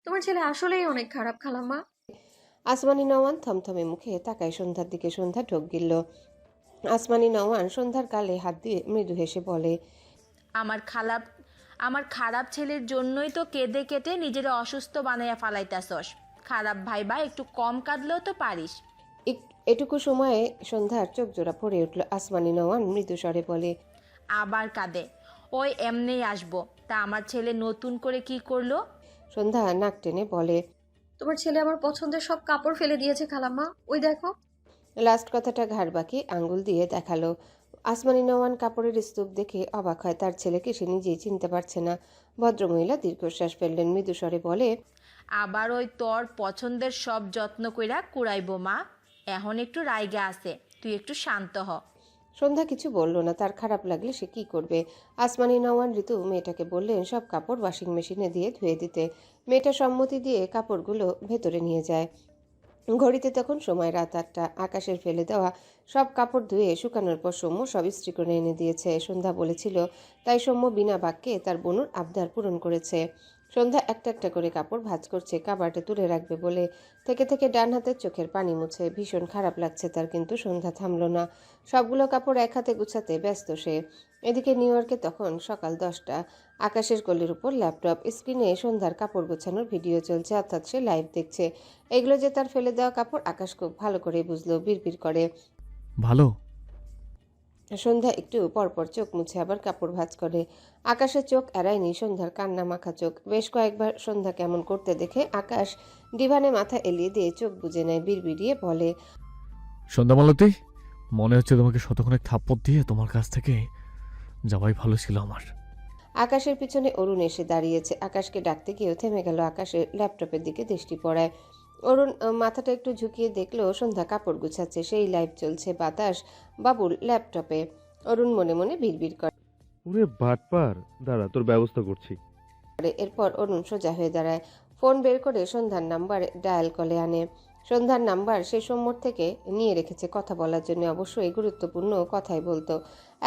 তোমার ছেলে আসলেই অনেক খারাপ খালাম্মা। আসমানি নওয়ান থমথমে মুখে তাকায় সন্ধ্যার দিকে। সন্ধ্যা ঢোক গিলল। আসমানি নওয়ান সন্ধ্যার গালে হাত দিয়ে মৃদু হেসে বলে, আমার খারাপ আমার খারাপ ছেলের জন্যই তো কেঁদে কেটে নিজের অসুস্থ বানাইয়া ফালাইতাছস। খারাপ ভাইবা একটু কম কাঁদলেও তো পারিস। এটুকু সময়ে সন্ধ্যার চোখ জোড়া পড়ে উঠল। আসমানি নওয়ান মৃদু স্বরে বলে, আবার কাঁদে। ওই এমনিই আসবো। তা আমার ছেলে নতুন করে কি করলো? সন্ধ্যা নাক টেনে বলে, তোমার ছেলে আমার পছন্দের সব কাপড় ফেলে দিয়েছে খালাম্মা, ওই দেখো। লাস্ট কথাটা ঘাড় বাঁকি আঙ্গুল দিয়ে দেখালো। আসমানি নওয়ান কাপড়ের স্তূপ দেখে অবাক হয়। তার ছেলেকে সে নিজেই চিনতে পারছে না। ভদ্রমহিলা দীর্ঘশ্বাস ফেললেন। মৃদু স্বরে বলে, আবার ওই তোর পছন্দের সব যত্ন কইরা কুড়াইবো মা। এখন একটু রাইগা আছে, তুই একটু শান্ত হ। সন্ধ্যা কিছু বলল না। তার খারাপ লাগলে সে কি করবে? আসমানি নওয়ান ঋতু মেয়েটাকে বললেন সব কাপড় ওয়াশিং মেশিনে দিয়ে ধুয়ে দিতে। মেয়েটা সম্মতি দিয়ে কাপড়গুলো ভেতরে নিয়ে যায়। ঘড়িতে তখন সময় রাত 8টা। আকাশের ফেলে দেওয়া সব কাপড় ধুয়ে শুকানোর পর সৌম্য সব ইস্ত্রি করে এনে দিয়েছে। সন্ধ্যা বলেছিল, তাই সৌম্য বিনা বাক্যে তার বোনুর আবদার পূরণ করেছে। সন্ধ্যা একটা একটা করে কাপড় ভাঁজ করছে, কাবার্ডে তুলে রাখবে বলে। থেকে থেকে ডান হাতের চোখের পানি মুছে। ভীষণ খারাপ লাগছে তার, কিন্তু সন্ধ্যা থামল না। সবগুলো কাপড় এক হাতে গুছাতে ব্যস্ত সে। এদিকে নিউ ইয়র্কে তখন সকাল 10টা। আকাশের কোলের উপর ল্যাপটপ, স্ক্রিনে সন্ধ্যার কাপড় গোছানোর ভিডিও চলছে, অর্থাৎ সে লাইভ দেখছে। এগুলো যে তার ফেলে দেওয়া কাপড় আকাশ খুব ভালো করে বুঝলো। বিড়বিড় করে। ভালো। সন্ধ্যা একটু পরপর চোখ মুছে আবার কাপড় ভাঁজ করে। আকাশের চোখ এড়ায়নি সন্ধ্যার কান্না মাখা চোখ। বেশ কয়েকবার সন্ধ্যা কেমন করতে দেখে আকাশ ডিভানে মাথা এলিয়ে দিয়ে চোখ বুজে নেয়। বিড়বিড়িয়ে বলে, সন্ধ্যামালতী, মনে হচ্ছে তোমাকে শতক্ষণেক থাপ্পড় দিয়ে তোমার কাছ থেকে যাওয়াই ভালো ছিল আমার। আকাশের পিছনে অরুণ এসে দাঁড়িয়েছে। আকাশকে ডাকতে গিয়েও থেমে গেল। আকাশের ল্যাপটপের দিকে দৃষ্টি পড়ায়। অরুণ মাথাটা একটু ঝুঁকিয়ে দেখলো সন্ধ্যা কাপড় গুছাচ্ছে। সেই লাইভ চলছে বাতাস বাবুল ল্যাপটপে। অরুণ মনে মনে বিড়বিড় করে। ওরে বাটপার, দাঁড়া তোর ব্যবস্থা করছি। এরপর অরুণ সোজা হয়ে দাঁড়ায়। ফোন বের করে সন্ধ্যার নাম্বার ডায়াল কলে আনে। সন্ধ্যার নাম্বার সে সোমবার থেকে নিয়ে রেখেছে কথা বলার জন্য। অবশ্যই গুরুত্বপূর্ণ কথাই বলতো।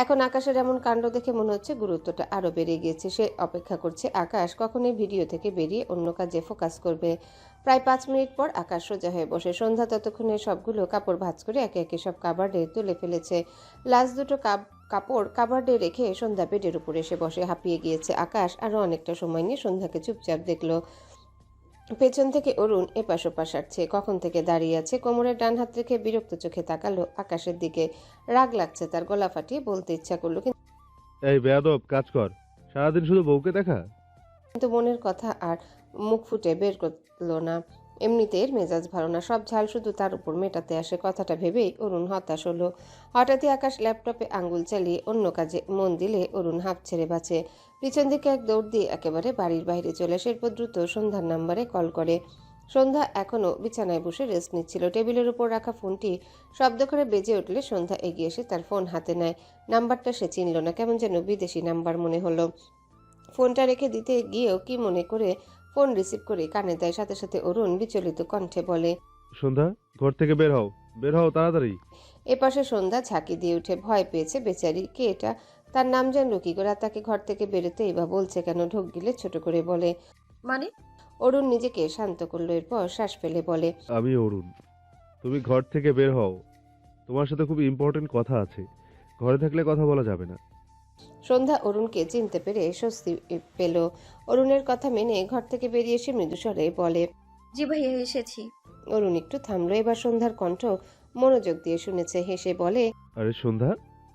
এখন আকাশের এমন কাণ্ড দেখে মনে হচ্ছে গুরুত্বটা আরো বেড়ে গিয়েছে। সে অপেক্ষা করছে আকাশ কখন এই ভিডিও থেকে বেরিয়ে অন্য কাজে ফোকাস করবে। প্রায় 5 মিনিট পর আকাশ সোজা হয়ে বসে। সন্ধ্যা ততক্ষণে সবগুলো কাপড় ভাঁজ করে একে একে সব কাবার্ডে তুলে ফেলেছে। লাস্ট দুটো কাপড় কাবার্ডে রেখে সন্ধ্যা বেডের উপর এসে বসে। হাঁপিয়ে গিয়েছে আকাশ। আরো অনেকটা সময় নিয়ে সন্ধ্যাকে চুপচাপ দেখলো। পেছন থেকে অরুণ এপাশ ওপাশ হাঁটছে। কখন থেকে দাঁড়িয়ে আছে, কোমরে ডান হাত রেখে বিরক্ত চোখে তাকালো আকাশের দিকে। রাগ লাগছে তার, গলা ফাটিয়ে বলতে ইচ্ছা করলো, এই বেয়াদব, কাজ কর। সারাদিন শুধু বউকে দেখা। কিন্তু মনের কথা আর মুখ ফুটে বের করলো না। এমনিতে এর মেজাজ ভালো না, সব ঝাল শুধু তার উপর মেটাতে আসে। কথাটা ভেবেই অরুণ হতাশ হলো। হঠাৎই আকাশ ল্যাপটপে আঙ্গুল চালিয়ে অন্য কাজে মন দিলে অরুণ হাঁপ ছেড়ে বাঁচে। পিছন দিকে এক দৌড় দিয়ে একেবারে বাড়ির বাইরে চলে আসে। এরপর দ্রুত সন্ধ্যার নাম্বারে কল করে। সন্ধ্যা এখনও বিছানায় বসে রেস্ট নিচ্ছিল। টেবিলের উপর রাখা ফোনটি শব্দ করে বেজে উঠলে সন্ধ্যা এগিয়ে এসে তার ফোন হাতে নেয়। নাম্বারটা সে চিনল না, কেমন যেন বিদেশি নাম্বার মনে হলো। ফোনটা রেখে দিতে গিয়েও কি মনে করে ফোন রিসিভ করে কানে দেয়। সাথে সাথে অরুণ বিচলিত কণ্ঠে বলে, সন্ধ্যা, ঘর থেকে বের হও, বের হও তাড়াতাড়ি। এপাশে সন্ধ্যা ঝাঁকি দিয়ে উঠে। ভয় পেয়েছে বেচারি। কে এটা? তার নাম জানলো কি করে? তাকে ঘর থেকে বেরোতেই বা বলছে কেন? ঢোক গিলে ছোট করে বলে। মানে? অরুণ নিজেকে শান্ত করলো। এরপর শ্বাস ফেলে বলে, আমি অরুণ। তুমি ঘর থেকে বের হও, তোমার সাথে খুব ইম্পর্টেন্ট কথা আছে। ঘরে থাকলে কথা বলা যাবে না। সন্ধ্যা অরুণকে চিনতে পেরে স্বস্তি পেল। অরুণের কথা মেনে ঘর থেকে বেরিয়ে এসে মৃদুস্বরে বলে, জি ভাইয়া, এসেছি। অরুণ একটু থামলো। এবার সন্ধ্যার কণ্ঠ মনোযোগ দিয়ে শুনেছে। হেসে বলে, আরে সন্ধ্যা,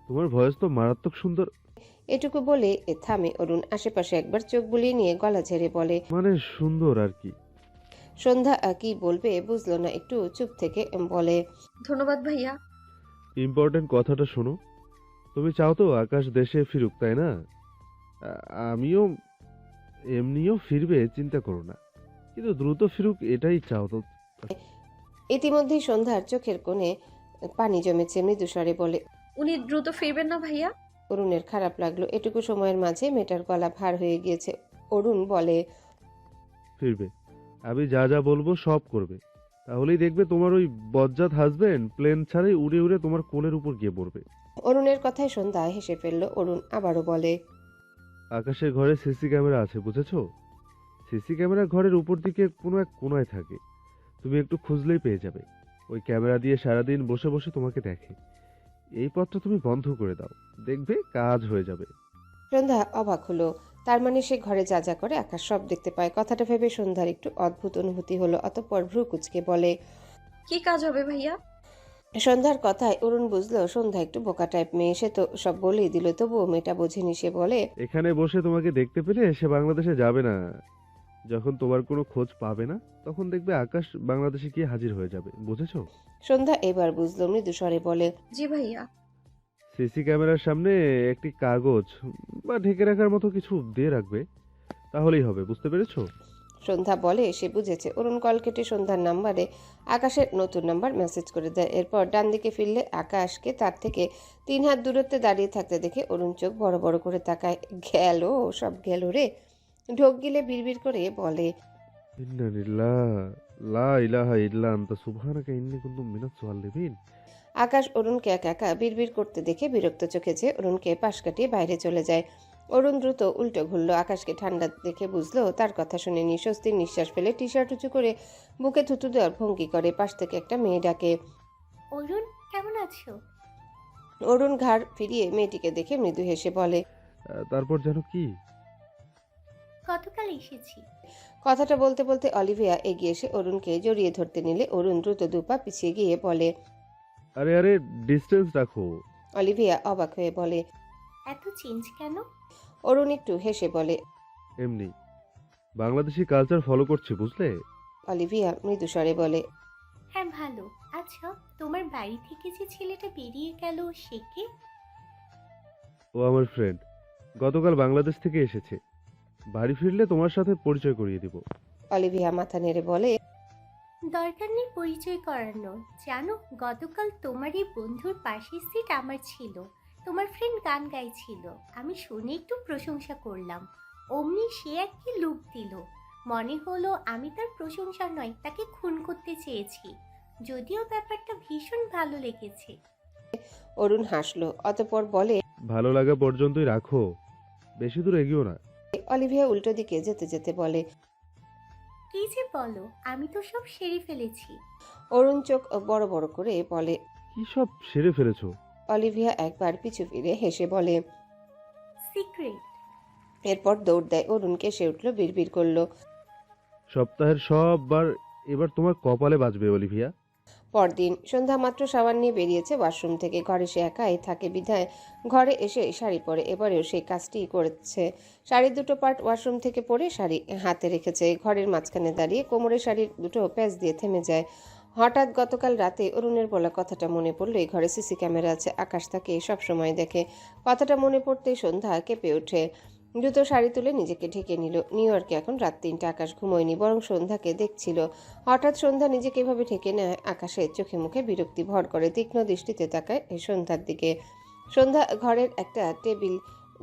তোমার ভয়েস তো মারাত্মক সুন্দর। এটুকু বলে থামে অরুণ। আশেপাশে একবার চোখ বুলিয়ে নিয়ে গলা ঝেড়ে বলে, মানে সুন্দর আর কি। সন্ধ্যা কি বলবে বুঝলো না। একটু চুপ থেকে বলে, ধন্যবাদ ভাইয়া। ইম্পর্টেন্ট কথাটা শোনো। তুমি চাও তো আকাশ দেশে ফিরুক, তাই না? আমিও এমনিও ফিরবে, চিন্তা করো না। কিন্তু দ্রুত ফিরুক এটাই চাও তো। ইতিমধ্যেই সন্ধ্যার চোখের কোণে পানি জমেছে। মৃদুস্বরে বলে, উনি দ্রুত ফিরবেন না ভাইয়া? অরুণের খারাপ লাগলো। এটুকু সময়ের মাঝে মেয়েটার গলা ভার হয়ে গিয়েছে। অরুণ বলে, ফিরবে। আমি যা যা বলবো সব করবে। তাহলেই দেখবে তোমার ওই বজ্জাত হাজবেন্ড প্লেন ছাড়াই উড়ে উড়ে তোমার কোলের উপর গিয়ে পড়বে। অরুণের কথায় সন্ধ্যা হেসে ফেলল। অরুণ আবারও বলে, আকাশের ঘরে সিসি ক্যামেরা আছে, বুঝেছো? সিসি ক্যামেরা ঘরের উপর দিকে কোনো এক কোণায় থাকে। তুমি একটু খুঁজলেই পেয়ে যাবে। ওই ক্যামেরা দিয়ে সারাদিন বসে বসে তোমাকে দেখে। এই পথটা তুমি বন্ধ করে দাও, দেখবে কাজ হয়ে যাবে। সন্ধ্যা অবাক হলো। তার মানে সে ঘরে যা যা করে আকাশ সব দেখতে পায়। কথাটা ভেবে সন্ধ্যার একটু অদ্ভুত অনুভূতি হলো। অতঃপর ভ্রু কুঁচকে বলে, কি কাজ হবে ভাইয়া? সন্ধ্যার কথায় অরুণ বুঝলো সন্ধ্যা একটু বোকা টাইপ মেয়ে। সে তো সব বলেই দিল, তবুও মেয়েটা বোঝেনি। সে বলে, এখানে বসে তোমাকে দেখতে পেলে সে বাংলাদেশে যাবে না। যখন তোমার কোনো খোঁজ পাবে না, তখন দেখবে আকাশ বাংলাদেশে গিয়ে হাজির হয়ে যাবে, বুঝেছো? সন্ধ্যা এবার বুঝলো, মৃদু স্বরে বলে, জি ভাইয়া। সিসি ক্যামেরার সামনে একটি কাগজ বা ঢেকে রাখার মতো কিছু দিয়ে রাখবে, তাহলেই হবে, বুঝতে পেরেছো? সন্ধ্যা বলে সে বুঝেছে। অরুণ কল কেটে সন্ধ্যার নাম্বারে আকাশের নতুন নাম্বার মেসেজ করে দেয়। এরপর ডান দিকে ফিরলে আকাশকে তার থেকে 3 হাত দূরত্বে দাঁড়িয়ে থাকতে দেখে অরুণ চোখ বড় বড় করে তাকায়। গেল, সব গেল রে। ঢোক গিলে বিড়বিড় করে বলে, ইন্না লিল্লাহ লা ইলাহা ইল্লা আনতা সুবহানাকা ইন্নী কুনতু মিনাজ জালিমিন। আকাশ অরুণকে একা একা বিড়বিড় করতে দেখে বিরক্ত চোখে চেয়ে অরুণকে পাশ কাটিয়ে বাইরে চলে যায়। অরুণ দ্রুত উল্টো ঘুরল। আকাশকে ঠান্ডা দেখে বুঝলো তার কথা শুনেনি। স্বস্তির নিঃশ্বাস ফেলে টি শার্ট উঁচু করে বুকে থুতু দেওয়ার ভঙ্গি করে। পাশ থেকে একটা মেয়ে ডাকে। অরুণ, কেমন আছো? অরুণ ঘাড় ফিরিয়ে মেয়েটিকে দেখে মৃদু হেসে বলে, তারপর যেন কি? গতকাল এসেছি। কথাটা বলতে বলতে অলিভিয়া এগিয়ে এসে অরুণকে জড়িয়ে ধরতে নিলে অরুণ দ্রুত দুপা পিছিয়ে গিয়ে বলে, আরে আরে, ডিস্টেন্স রাখো। অলিভিয়া অবাক হয়ে বলে। এত চেঞ্জ কেন? অরুণ একটু হেসে বলে, এমনি বাংলাদেশি কালচার ফলো করছি, বুঝলে? অলিভিয়া মৃদু স্বরে বলে, হ্যাঁ ভালো। আচ্ছা, তোমার বাড়ি থেকে যে ছেলেটা বেরিয়ে গেল সে কে? ও আমার ফ্রেন্ড, গতকাল বাংলাদেশ থেকে এসেছে। বাড়ি ফিরলে তোমার সাথে পরিচয় করিয়ে দিব। অলিভিয়া মাথা নেড়ে বলে, দরকার নেই পরিচয় করানো। জানো, গতকাল তোমার এই বন্ধুর পাশের সিট আমার ছিল। তোমার ফ্রেন্ড গান গাইছিল, আমি শুনে একটু প্রশংসা করলাম। অমনি সে এক কি লুক দিল। মনে হলো আমি তার প্রশংসা নয়, তাকে খুন করতে চেয়েছি। যদিও ব্যাপারটা ভীষণ ভালো লেগেছে। অরুণ হাসলো। অতঃপর বলে, ভালো লাগা পর্যন্তই রাখো, বেশি দূর এগিয়েও না। অলিভিয়া উল্টো দিকে যেতে যেতে বলে, কি যে বলো, আমি তো সব সেরে ফেলেছি। অরুণ চোখ বড় বড় করে বলে। কি সব সেরে ফেলেছো? অলিভিয়া একবার পিছু ফিরে হেসে বলে। সিক্রেট। এরপর দৌড় দেয় অরুণকে। সে উঠল, বিড়বিড় করলো, সপ্তাহের সব বার এবার তোমার কপালে বাজবে অলিভিয়া। পরদিন সন্ধ্যা মাত্র সাবান নিয়ে বেরিয়েছে ওয়াশরুম থেকে। ঘরে সে একাই থাকে বিধায় ঘরে এসে শাড়ি পরে। এবারেও সেই কাজটিই করেছে। শাড়ির দুটো পার্ট ওয়াশরুম থেকে পরে শাড়ি হাতে রেখেছে। ঘরের মাঝখানে দাঁড়িয়ে কোমরে শাড়ির দুটো প্যাচ দিয়ে থেমে যায়। হঠাৎ গতকাল রাতে অরুণের বলা কথাটা মনে পড়লো। এই ঘরে সিসি ক্যামেরা আছে, আকাশ তাকে সব সময় দেখে। কথাটা মনে পড়তেই সন্ধ্যা কেঁপে ওঠে। দ্রুত শাড়ি তুলে নিজেকে ঢেকে নিল। নিউ ইয়র্কে এখন রাত 3টা। আকাশ ঘুমোয়নি, বরং সন্ধ্যাকে দেখছিল। হঠাৎ সন্ধ্যা নিজেকে এভাবে ঢেকে নেয়। আকাশের চোখে মুখে বিরক্তি ভর করে। তীক্ষ্ণ দৃষ্টিতে তাকায় এই সন্ধ্যার দিকে। সন্ধ্যা ঘরের একটা টেবিল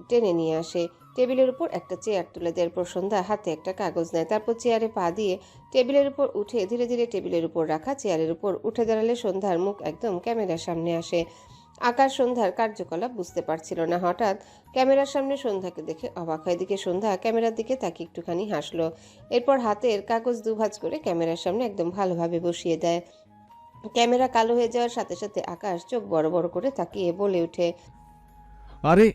টেনে নিয়ে আসে। টেবিলের উপর একটা চেয়ার তুলে দেয়। এরপর সন্ধ্যা হাতে একটা কাগজ নেয়। তারপর চেয়ারে পা দিয়ে টেবিলের উপর উঠে ধীরে ধীরে টেবিলের উপর রাখা চেয়ারের উপর উঠে দাঁড়ালে সন্ধ্যার মুখ একদম ক্যামেরার সামনে আসে। আকাশ সন্ধ্যার কার্যকলাপ বুঝতে পারছিল না। হঠাৎ ক্যামেরার সামনে সন্ধ্যাকে দেখে অবাক হয়। এদিকে সন্ধ্যা ক্যামেরার দিকে তাকে একটুখানি হাসলো। এরপর হাতের কাগজ দুভাঁজ করে ক্যামেরার সামনে একদম ভালোভাবে বসিয়ে দেয়। ক্যামেরা কালো হয়ে যাওয়ার সাথে সাথে আকাশ চোখ বড় বড় করে তাকিয়ে বলে ওঠে। আরে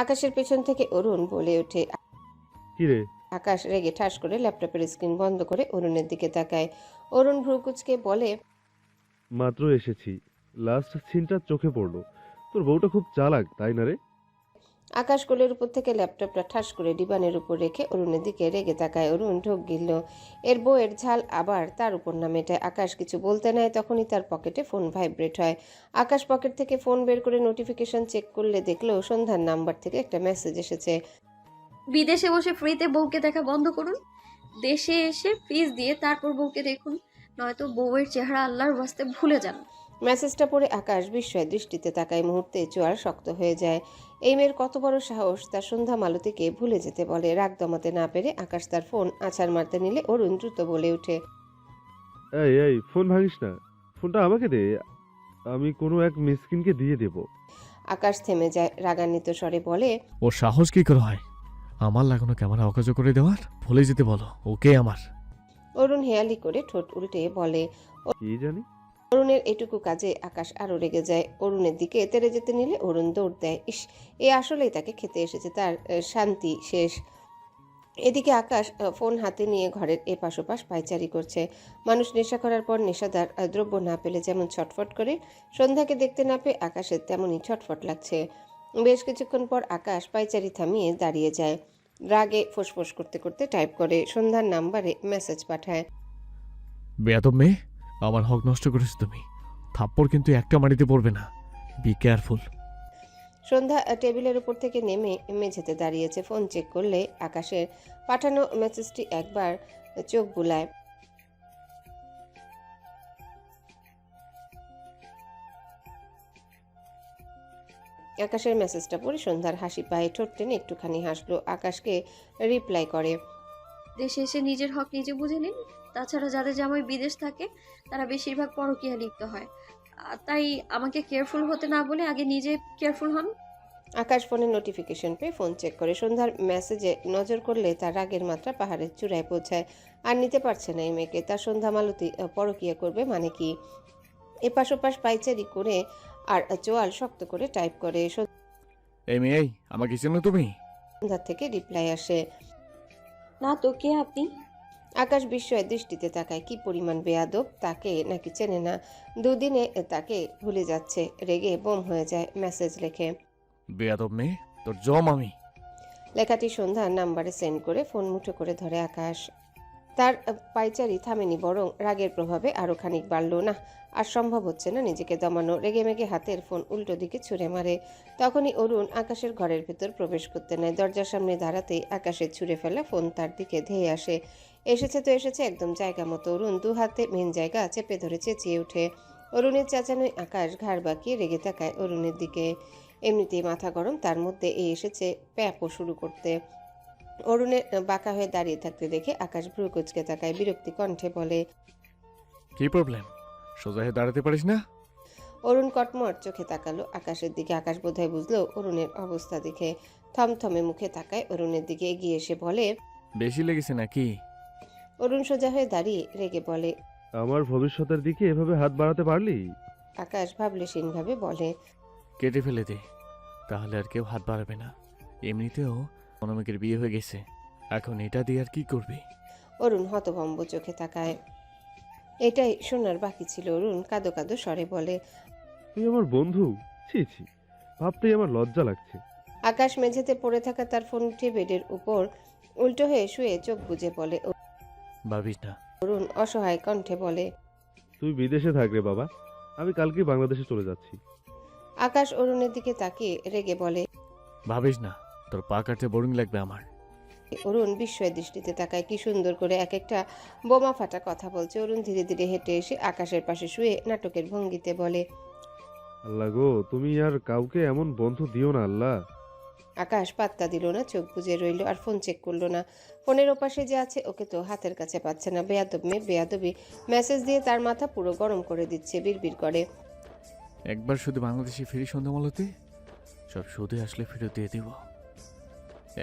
আকাশের পেছন থেকে অরুণ বলে ওঠে। কি রে? আকাশ রেগে ঠাস করে ল্যাপটপের স্ক্রিন বন্ধ করে অরুণের দিকে তাকায়। অরুণ ভ্রু কুঁচকে বলে, মাত্র এসেছি, লাস্ট সিনটা চোখে পড়লো। তোর বউটা খুব চালাক, তাই না রে? আকাশ কোলের উপর থেকে ল্যাপটপটা ঠাস করে ডিবানের উপর রেখে অরুণের দিকে রেগে তাকায়। অরুণ ঢোক গিলল। এর বউয়ের ঝাল আবার তার উপর না মেটায়। আকাশ কিছু বলতে নেয়, তখনই তার পকেটে ফোন ভাইব্রেট হয়। আকাশ পকেট থেকে ফোন বের করে নোটিফিকেশন চেক করলে দেখলো সন্ধ্যার নাম্বার থেকে একটা মেসেজ এসেছে। বিদেশে বসে ফ্রিতে বউকে দেখা বন্ধ করুন। দেশে এসে ফিস দিয়ে তারপর বউকে দেখুন, নয়তো বউয়ের চেহারা আল্লাহর ওয়াস্তে ভুলে যান। মেসেজটা পড়ে আকাশ বিস্ময় দৃষ্টিতে তাকায়। মুহূর্তে চোয়াল শক্ত হয়ে যায়। এই মেয়ের কত বড় সাহস তার সন্ধ্যা মালতীকে ভুলে যেতে বলে। রাগ দমাতে না পেরে আকাশ তার ফোন আছাড় মারতে নিলে অরুণ দ্রুত বলে ওঠে, এই এই, ফোন ভাঙিস না, ফোনটা আমাকে দে, আমি কোনো এক মিসকিনকে দিয়ে দেব। আকাশ থেমে যায়। রাগান্বিত স্বরে বলে, ওর সাহস কি করে হয় আমার লাগানো ক্যামেরা অকাজ করে দেওয়ার? ভুলে যেতে বলো, ওকে আমার। অরুণ হেয়ালি করে ঠোঁট উল্টে বলে। কি জানি। অরুণের এটুকু কাজে আকাশ আরো রেগে যায়। অরুণের দিকে তেড়ে যেতে নিলে অরুণ দৌড় দেয়। ইস, এ আসলেই তাকে খেতে এসেছে, তার শান্তি শেষ। এদিকে আকাশ ফোন হাতে নিয়ে ঘরের এপাশ ওপাশ পায়চারি করছে। মানুষ নেশা করার পর নেশাদার দ্রব্য না পেলে যেমন ছটফট করে, সন্ধ্যাকে দেখতে না পেয়ে আকাশের তেমনই ছটফট লাগছে। বেশ কিছুক্ষণ পর আকাশ পায়চারি থামিয়ে দাঁড়িয়ে যায়। রাগে ফোঁসফোঁস করতে করতে টাইপ করে সন্ধ্যার নাম্বারে মেসেজ পাঠায়। বেয়াদব মেয়ে, আমার হক নষ্ট করেছো তুমি। থাপ্পড় কিন্তু একটা মাটিতে পড়বে না, বি কেয়ারফুল। সন্ধ্যা টেবিলের উপর থেকে নেমে মেঝেতে দাঁড়িয়েছে। ফোন চেক করলে আকাশের পাঠানো মেসেজটি একবার চোখ বুলায়। আকাশের মেসেজটা পড়ে সন্ধ্যার হাসি পায়ে ঠোঁট টেনে একটুখানি হাসলো। আকাশকে রিপ্লাই করে। দেশে এসে নিজের হক নিজে বুঝে নিন। তাছাড়া যাদের জামাই বিদেশ থাকে তারা বেশিরভাগ পরকীয়া লিপ্ত হয়। তাই আমাকে কেয়ারফুল হতে না বলে আগে নিজে কেয়ারফুল হন। আকাশ ফোনের নোটিফিকেশন পেয়ে ফোন চেক করে। সন্ধ্যার মেসেজে নজর করলে তার রাগের মাত্রা পাহাড়ের চূড়ায় পৌঁছায়। আর নিতে পারছে না এই মেয়েকে। তার সন্ধ্যা মালতী পরকীয়া করবে মানে কি? এপাশ ওপাশ পাইচারি করে আর চোয়াল শক্ত করে টাইপ করে। এই মেয়ে, আমাকে চেনো তুমি? সন্ধ্যার থেকে রিপ্লাই আসে। না তো, কে আপনি? আকাশ বিস্ময়ের দৃষ্টিতে তাকায়। কি পরিমাণ বেয়াদব, তাকে নাকি চেনে না। দুদিনে তাকে ভুলে যাচ্ছে। রেগে বোম হয়ে যায়। মেসেজ লেখে। বেয়াদব মেয়ে, তোর জম আমি। লেখাটি সন্ধ্যার নাম্বারে সেন্ড করে ফোন মুঠো করে ধরে আকাশ। তার পাইচারি থামেনি, বরং রাগের প্রভাবে আরো খানিক বাড়ল। না, আর সম্ভব হচ্ছে না নিজেকে দমানো। রেগে মেগে হাতের ফোন উল্টো দিকে ছুঁড়ে মারে। তখনই অরুণ আকাশের ঘরের ভেতর প্রবেশ করতে নেয়। দরজার সামনে দাঁড়াতেই আকাশের ছুঁড়ে ফেলা ফোন তার দিকে ধেয়ে আসে। এসেছে তো এসেছে একদম জায়গা মতো। অরুণ দু হাতে মেন জায়গা চেপে ধরে চেঁচিয়ে ওঠে। অরুণের চেঁচানোয় আকাশ ঘাড় বাঁকিয়ে রেগে তাকায় অরুণের দিকে। এমনিতেই মাথা গরম, তার মধ্যে এসেছে প্যাপও শুরু করতে। অরুণের বাঁকা হয়ে দাঁড়িয়ে থাকতে দেখে আকাশ ভ্রু কুঁচকে তাকায়। বিরক্তি কণ্ঠে বলে। কি প্রবলেম? সোজা হয়ে দাঁড়াতে পারিস না? অরুণ কটমট চোখে তাকালো আকাশের দিকে। আকাশ বোধহয় বুঝলো অরুণের অবস্থা দেখে। থমথমে মুখে তাকায় অরুণের দিকে। এগিয়ে এসে বলে। বেশি লেগেছে নাকি? অরুণ সোজা হয়ে দাঁড়িয়ে রেগে বলে। আমার ভবিষ্যতের দিকে এভাবে হাত বাড়াতে পারলি? আকাশ ভাবলেশীনভাবে বলে। কেটে ফেলে দে, তাহলে আর কেউ হাত বাড়াবে না। এমনিতেও অনামিকের বিয়ে হয়ে গেছে, এখন এটা দিয়ে আর কি করবি? অরুণ হতভম্ব চোখে তাকায়। এটাই শোনার বাকি ছিল। অরুণ কাঁদো কাঁদো স্বরে বলে। তুই আমার বন্ধু? ছি ছি, ভাবতেই আমার লজ্জা লাগছে। আকাশ মেঝেতে পড়ে থাকা তার ফোন উঠে বেডের উপর উল্টো হয়ে শুয়ে চোখ বুজে বলে। ভাবিস না। অরুণ অসহায় কণ্ঠে বলে। তুই বিদেশে থাক রে বাবা, আমি কালকে বাংলাদেশে চলে যাচ্ছি। আকাশ অরুণের দিকে তাকিয়ে রেগে বলে। ভাবিস না, তোর পা কাটতে বোরিং লাগবে আমার। অরুণ বিস্ময়ের দৃষ্টিতে তাকায়। কি সুন্দর করে এক একটা বোমা ফাটা কথা বলছে। অরুণ ধীরে ধীরে হেঁটে এসে আকাশের পাশে শুয়ে নাটকের ভঙ্গিতে বলে। আল্লাহ গো, তুমি আর কাউকে এমন বন্ধু দিও না আল্লাহ। আকাশ পাত্তা দিল না, চোখ বুজে রইল আর ফোন চেক করলো না। ফোনের ওপাশে যে আছে ওকে তো হাতের কাছে পাচ্ছে না। বেয়াদব মেয়ে, বেয়াদবি। মেসেজ দিয়ে তার মাথা পুরো গরম করে দিচ্ছে। বিড়বিড় করে। একবার শুধু বাংলাদেশে ফিরি সন্ধ্যামালতি, সব সুদে আসলে ফেরত দিয়ে দিব।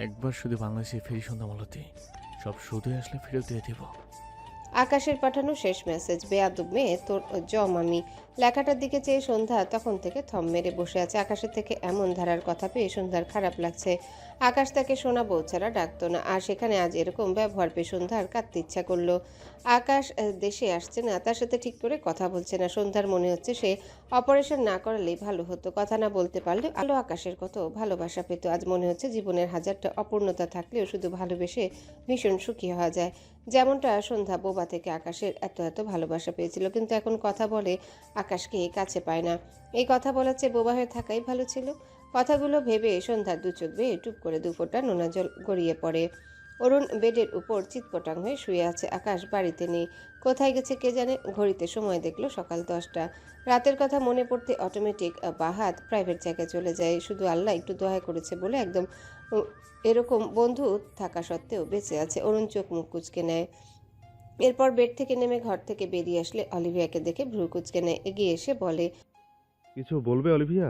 একবার শুধু বাংলাদেশে ফিরি সন্ধ্যামালতি, সব সুদে আসলে ফেরত দিয়ে দিব। আকাশের পাঠানো শেষ মেসেজ। বেয়াদব মেয়ে, তোর জম আমি। লেখাটার দিকে চেয়ে সন্ধ্যা তখন থেকে থম মেরে বসে আছে। আকাশের থেকে এমন ধারার কথা পেয়ে সন্ধ্যার খারাপ লাগছে। আকাশ তাকে সোনা বউ ছাড়া ডাকতো না, আর সেখানে আজ এরকম ব্যবহার পেয়ে সন্ধ্যার কাঁদতে ইচ্ছা করলো। আকাশ দেশে আসছে না, তার সাথে ঠিক করে কথা বলছে না। সন্ধ্যার মনে হচ্ছে সে অপারেশন না করালেই ভালো হতো। কথা না বলতে পারলে আলো আকাশের কত ভালোবাসা পেত। আজ মনে হচ্ছে জীবনের হাজারটা অপূর্ণতা থাকলেও শুধু ভালোবেসে ভীষণ সুখী হওয়া যায়। যেমনটা সন্ধ্যা বোবা থেকে আকাশের এত এত ভালোবাসা পেয়েছিল, কিন্তু এখন কথা বলে আকাশকে কাছে পায় না। এই কথা বলার চেয়ে বোবা হয়ে থাকাই ভালো ছিল। কথাগুলো ভেবে সন্ধ্যার দু চোখ বেয়ে টুপ করে দু ফোঁটা নোনা জল গড়িয়ে পড়ে। অরুণ বেডের উপর চিৎপটাং হয়ে শুয়ে আছে। আকাশ বাড়িতে নেই, কোথায় গেছে কে জানে। ঘড়িতে সময় দেখলো সকাল 10টা। রাতের কথা মনে পড়তে অটোমেটিক বাহাত প্রাইভেট জায়গায় চলে যায়। শুধু আল্লাহ একটু দয়া করেছে বলে একদম এরকম বন্ধু থাকা সত্ত্বেও বেঁচে আছে। অরুণ চোখ মুখ কুঁচকে নেয়। এরপর বেড থেকে নেমে ঘর থেকে বেরিয়ে আসলে অলিভিয়াকে দেখে ভ্রু কুঁচকে নেয়। এগিয়ে এসে বলে। কিছু বলবে অলিভিয়া?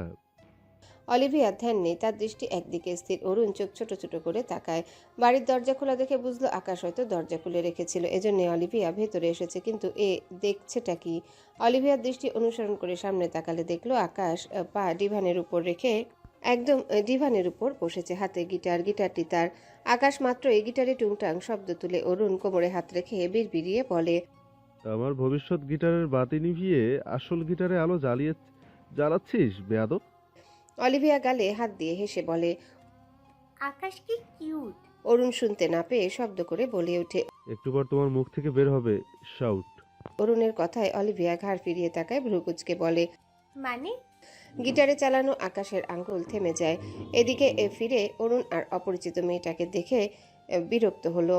অলিভিয়ার ধ্যান নেই, তার দৃষ্টি একদিকে স্থির। অরুণ চোখ ছোট ছোট করে তাকায়। বাড়ির দরজা খোলা দেখে বুঝলো আকাশ হয়তো দরজা খুলে রেখেছিল, এজন্য অলিভিয়া ভেতরে এসেছে। কিন্তু এ দেখছেটা কি? অলিভিয়ার দৃষ্টি অনুসরণ করে সামনে তাকালে দেখলো আকাশ পা ডিভানের উপর রেখে একদম ডিভানের উপর বসেছে, হাতে গিটারটি তার। আকাশ মাত্র এই গিটারে টুংটাং শব্দ তুলে অরুণ কোমরে হাত রেখে বিড়বিড়িয়ে বলে, আমার ভবিষ্যৎ গিটারের বাতি নিভিয়ে আসল গিটারে আলো জ্বালাচ্ছিস বেয়াদব? অলিভিয়া গালে হাত দিয়ে হেসে বলে। আকাশ কি কিউট। অরুণ শুনতে না পেয়ে শব্দ করে বলে ওঠে। একটু পর তোমার মুখ থেকে বের হবে শাউট। অরুণের কথায় অলিভিয়া ঘাড় ফিরিয়ে তাকায়, ভ্রুকুচকে বলে। মানে? গিটারে চালানো আকাশের আঙ্গুল থেমে যায়। এদিকে ফিরে অরুণ আর অপরিচিত মেয়েটাকে দেখে বিরক্ত হলো।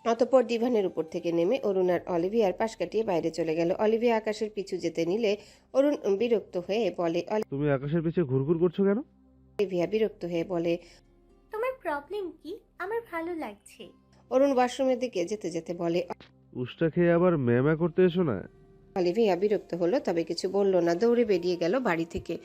অতঃপর ডিভানের উপর থেকে নেমে অরুণ আর অলিভিয়ার পাশ কাটিয়ে বাইরে চলে গেল। অলিভিয়া আকাশের পিছু যেতে নিলে অরুণ বিরক্ত হয়ে বলে। তুমি আকাশের পিছে ঘুরঘুর করছো কেন? অলিভিয়া বিরক্ত হয়ে বলে। তোমার প্রবলেম কি? আমার ভালো লাগছে। অরুণ ওয়াশরুমের দিকে যেতে যেতে বলে। উষ্টা খেয়ে আবার ম্যামা করতে এসো না। অলিভিয়া বিরক্ত হলো, তবে কিছু বলল না, দৌড়ে বেরিয়ে গেল বাড়ি থেকে।